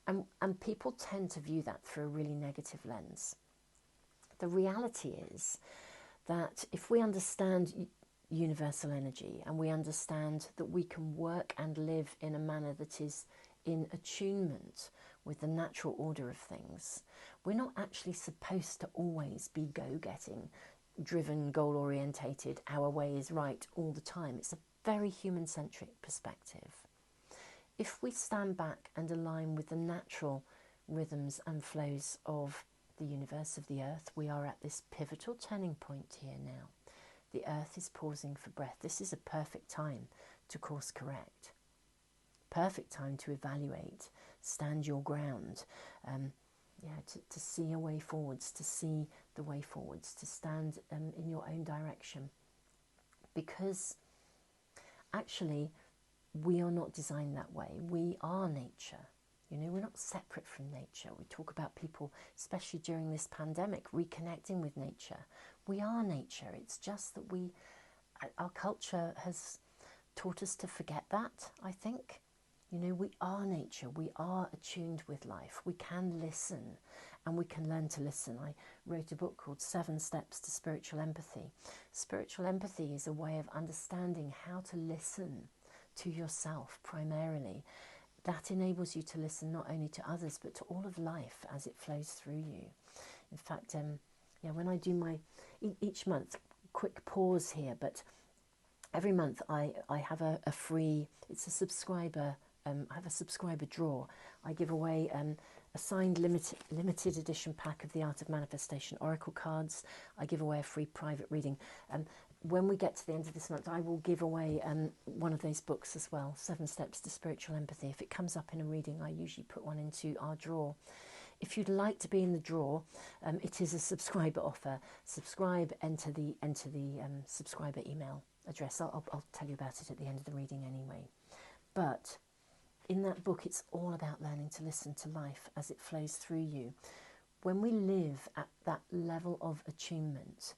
And people tend to view that through a really negative lens. The reality is that if we understand universal energy and we understand that we can work and live in a manner that is in attunement with the natural order of things, we're not actually supposed to always be go-getting, driven, goal-orientated, our way is right all the time. It's a very human-centric perspective. If we stand back and align with the natural rhythms and flows of the universe, of the earth, we are at this pivotal turning point here now. The earth is pausing for breath. This is a perfect time to course correct. Perfect time to evaluate, stand your ground, to see a way forwards, to see the way forwards, to stand in your own direction. Because actually, we are not designed that way. We are nature. You know, we're not separate from nature. We talk about people, especially during this pandemic, reconnecting with nature. We are nature. It's just that our culture has taught us to forget that, I think. You know, we are nature. We are attuned with life. We can listen, and we can learn to listen. I wrote a book called 7 Steps to Spiritual Empathy. Spiritual empathy is a way of understanding how to listen to yourself primarily. That enables you to listen not only to others, but to all of life as it flows through you. In fact, when I do each month, quick pause here, but every month I have a free, it's a subscriber, I have a subscriber draw. I give away a signed limited edition pack of the Art of Manifestation Oracle cards. I give away a free private reading. When we get to the end of this month, I will give away one of those books as well, 7 Steps to Spiritual Empathy. If it comes up in a reading, I usually put one into our draw. If you'd like to be in the draw, it is a subscriber offer. Subscribe, enter the subscriber email address. I'll tell you about it at the end of the reading anyway. But in that book, it's all about learning to listen to life as it flows through you. When we live at that level of attunement,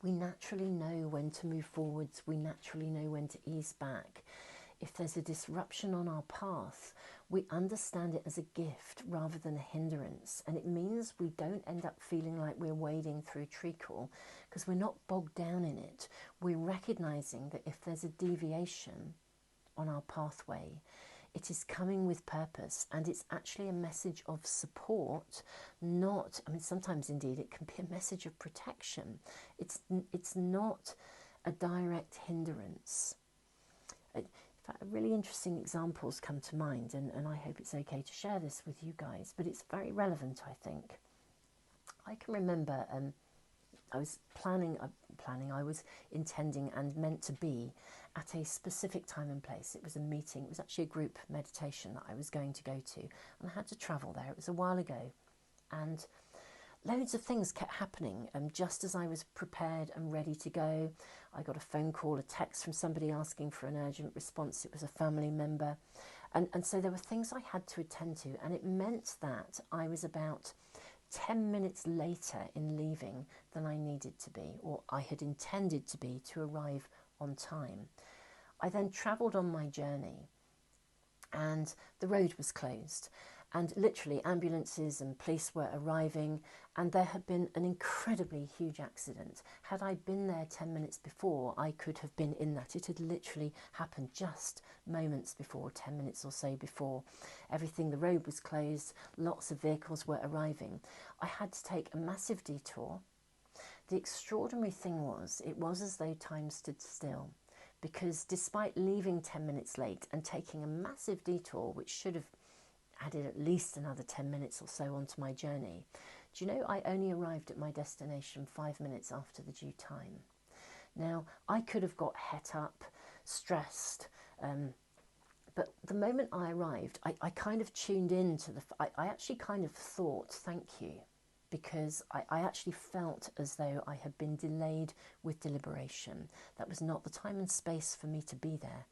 we naturally know when to move forwards. We naturally know when to ease back. If there's a disruption on our path, we understand it as a gift rather than a hindrance. And it means we don't end up feeling like we're wading through treacle because we're not bogged down in it. We're recognizing that if there's a deviation on our pathway, it is coming with purpose, and it's actually a message of support, sometimes indeed it can be a message of protection. It's not a direct hindrance. In fact, really interesting examples come to mind, and I hope it's okay to share this with you guys, but it's very relevant, I think. I can remember I was I was intending and meant to be at a specific time and place. It was a meeting. It was actually a group meditation that I was going to go to, and I had to travel there. It was a while ago, and loads of things kept happening. Just as I was prepared and ready to go, I got a phone call, a text from somebody asking for an urgent response. It was a family member, and so there were things I had to attend to, and it meant that I was about 10 minutes later in leaving than I needed to be, or I had intended to be, to arrive on time. I then travelled on my journey, and the road was closed, and literally ambulances and police were arriving, and there had been an incredibly huge accident. Had I been there 10 minutes before, I could have been in that. It had literally happened just moments before, 10 minutes or so before. The road was closed, lots of vehicles were arriving. I had to take a massive detour. The extraordinary thing was, it was as though time stood still, because despite leaving 10 minutes late and taking a massive detour, which should have added at least another 10 minutes or so onto my journey, do you know I only arrived at my destination 5 minutes after the due time? Now, I could have got het up, stressed, but the moment I arrived, I kind of tuned in to I actually kind of thought, thank you, because I actually felt as though I had been delayed with deliberation. That was not the time and space for me to be there.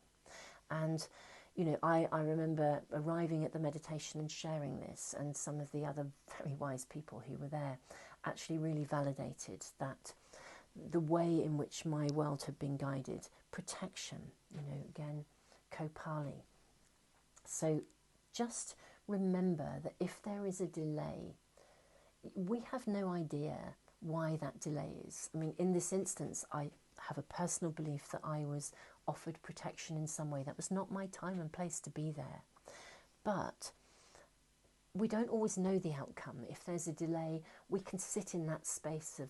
And you know, I remember arriving at the meditation and sharing this, and some of the other very wise people who were there actually really validated that the way in which my world had been guided, protection, you know, again, Kopali. So just remember that if there is a delay, we have no idea why that delay is. I mean, in this instance, I have a personal belief that I was offered protection in some way. That was not my time and place to be there. But we don't always know the outcome. If there's a delay, we can sit in that space of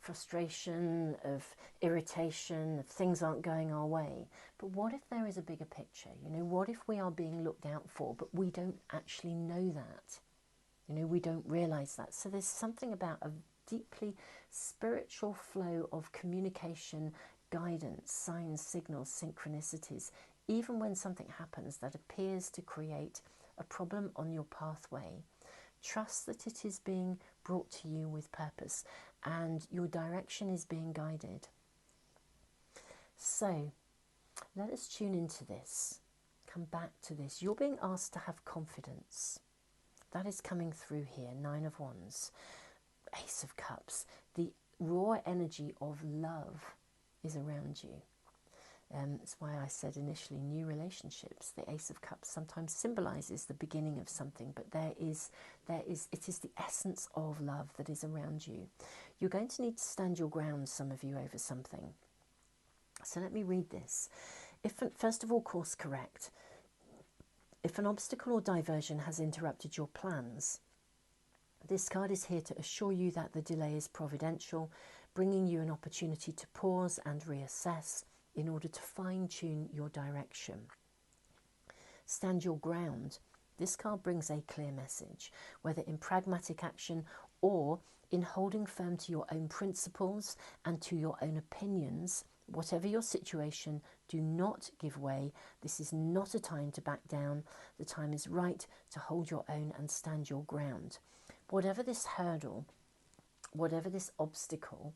frustration, of irritation, of things aren't going our way. But what if there is a bigger picture? You know, what if we are being looked out for, but we don't actually know that? You know, we don't realize that. So there's something about a deeply spiritual flow of communication, guidance, signs, signals, synchronicities, even when something happens that appears to create a problem on your pathway. Trust that it is being brought to you with purpose and your direction is being guided. So let us tune into this, come back to this. You're being asked to have confidence. That is coming through here. 9 of Wands, Ace of Cups. The raw energy of love is around you. That's why I said initially new relationships. The Ace of Cups sometimes symbolises the beginning of something, but it is the essence of love that is around you. You're going to need to stand your ground, some of you, over something. So let me read this. First of all, course correct. If an obstacle or diversion has interrupted your plans, this card is here to assure you that the delay is providential, bringing you an opportunity to pause and reassess in order to fine-tune your direction. Stand your ground. This card brings a clear message, whether in pragmatic action or in holding firm to your own principles and to your own opinions. Whatever your situation, do not give way. This is not a time to back down. The time is right to hold your own and stand your ground. Whatever this hurdle, whatever this obstacle,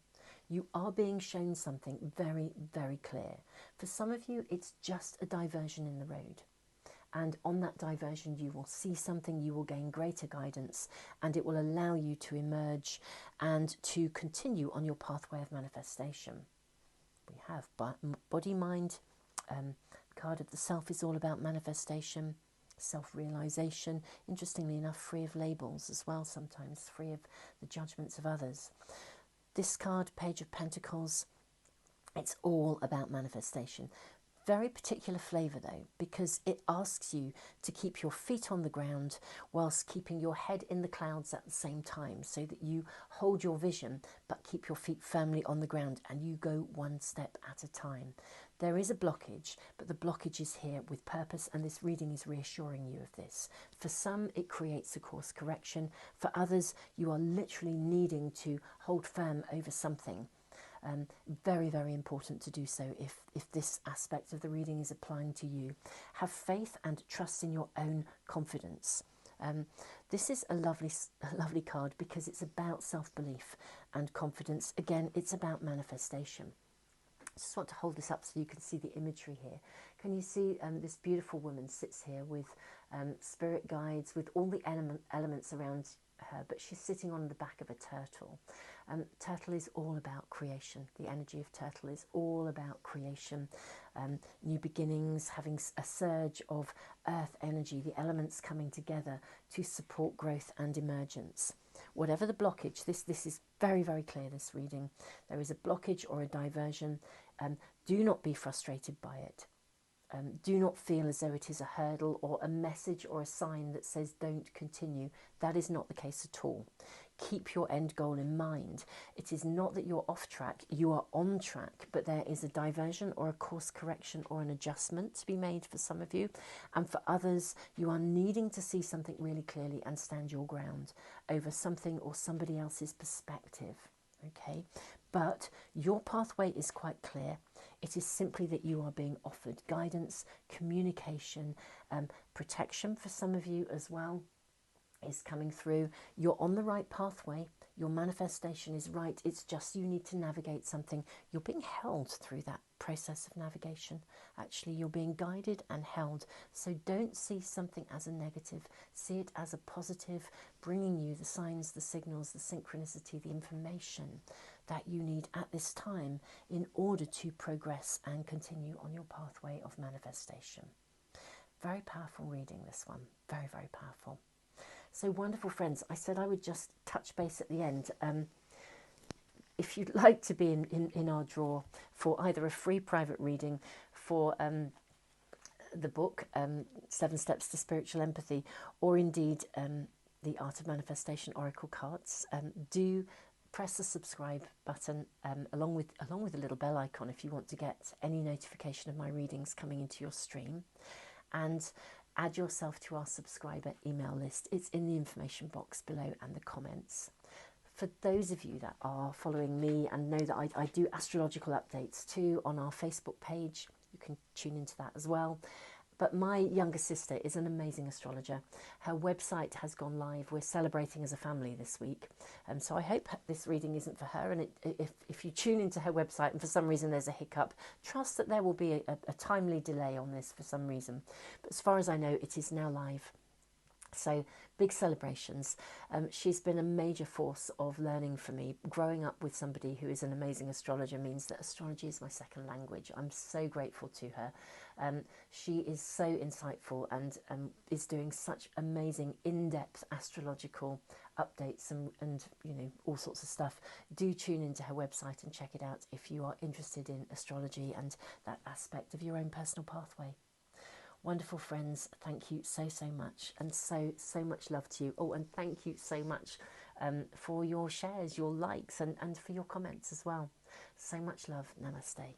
you are being shown something very, very clear. For some of you, it's just a diversion in the road. And on that diversion, you will see something, you will gain greater guidance, and it will allow you to emerge and to continue on your pathway of manifestation. We have body, mind. Card of the self is all about manifestation, self-realization. Interestingly enough, free of labels as well, sometimes free of the judgments of others. This card, Page of Pentacles, it's all about manifestation. Very particular flavour though, because it asks you to keep your feet on the ground whilst keeping your head in the clouds at the same time, so that you hold your vision but keep your feet firmly on the ground and you go one step at a time. There is a blockage, but the blockage is here with purpose, and this reading is reassuring you of this. For some, it creates a course correction. For others, you are literally needing to hold firm over something. Very, very important to do so if this aspect of the reading is applying to you. Have faith and trust in your own confidence. This is a lovely card because it's about self-belief and confidence. Again, it's about manifestation. I just want to hold this up so you can see the imagery here. Can you see this beautiful woman sits here with spirit guides, with all the elements around her, but she's sitting on the back of a turtle. Turtle is all about creation. The energy of turtle is all about creation, new beginnings, having a surge of earth energy, the elements coming together to support growth and emergence. Whatever the blockage, this is very, very clear, this reading. There is a blockage or a diversion. Do not be frustrated by it. Do not feel as though it is a hurdle or a message or a sign that says don't continue. That is not the case at all. Keep your end goal in mind. It is not that you're off track, you are on track, but there is a diversion or a course correction or an adjustment to be made for some of you. And for others, you are needing to see something really clearly and stand your ground over something or somebody else's perspective. Okay, but your pathway is quite clear. It is simply that you are being offered guidance, communication, protection for some of you as well is coming through. You're on the right pathway. Your manifestation is right. It's just you need to navigate something. You're being held through that process of navigation. Actually, you're being guided and held. So don't see something as a negative. See it as a positive, bringing you the signs, the signals, the synchronicity, the information that you need at this time in order to progress and continue on your pathway of manifestation. Very powerful reading, this one. Very, very powerful. So wonderful friends, I said I would just touch base at the end. If you'd like to be in our draw for either a free private reading for the book, 7 Steps to Spiritual Empathy, or indeed the Art of Manifestation Oracle cards, do press the subscribe button along with the little bell icon if you want to get any notification of my readings coming into your stream, and add yourself to our subscriber email list. It's in the information box below and the comments. For those of you that are following me and know that I do astrological updates too on our Facebook page, you can tune into that as well. But my younger sister is an amazing astrologer. Her website has gone live. We're celebrating as a family this week. So I hope this reading isn't for her. And if you tune into her website and for some reason there's a hiccup, trust that there will be a timely delay on this for some reason. But as far as I know, it is now live. So big celebrations. She's been a major force of learning for me. Growing up with somebody who is an amazing astrologer means that astrology is my second language. I'm so grateful to her. She is so insightful and is doing such amazing in-depth astrological updates and you know, all sorts of stuff. Do tune into her website and check it out if you are interested in astrology and that aspect of your own personal pathway. Wonderful friends, thank you so much, and so much love to you. Oh, and thank you so much for your shares, your likes, and for your comments as well. So much love. Namaste.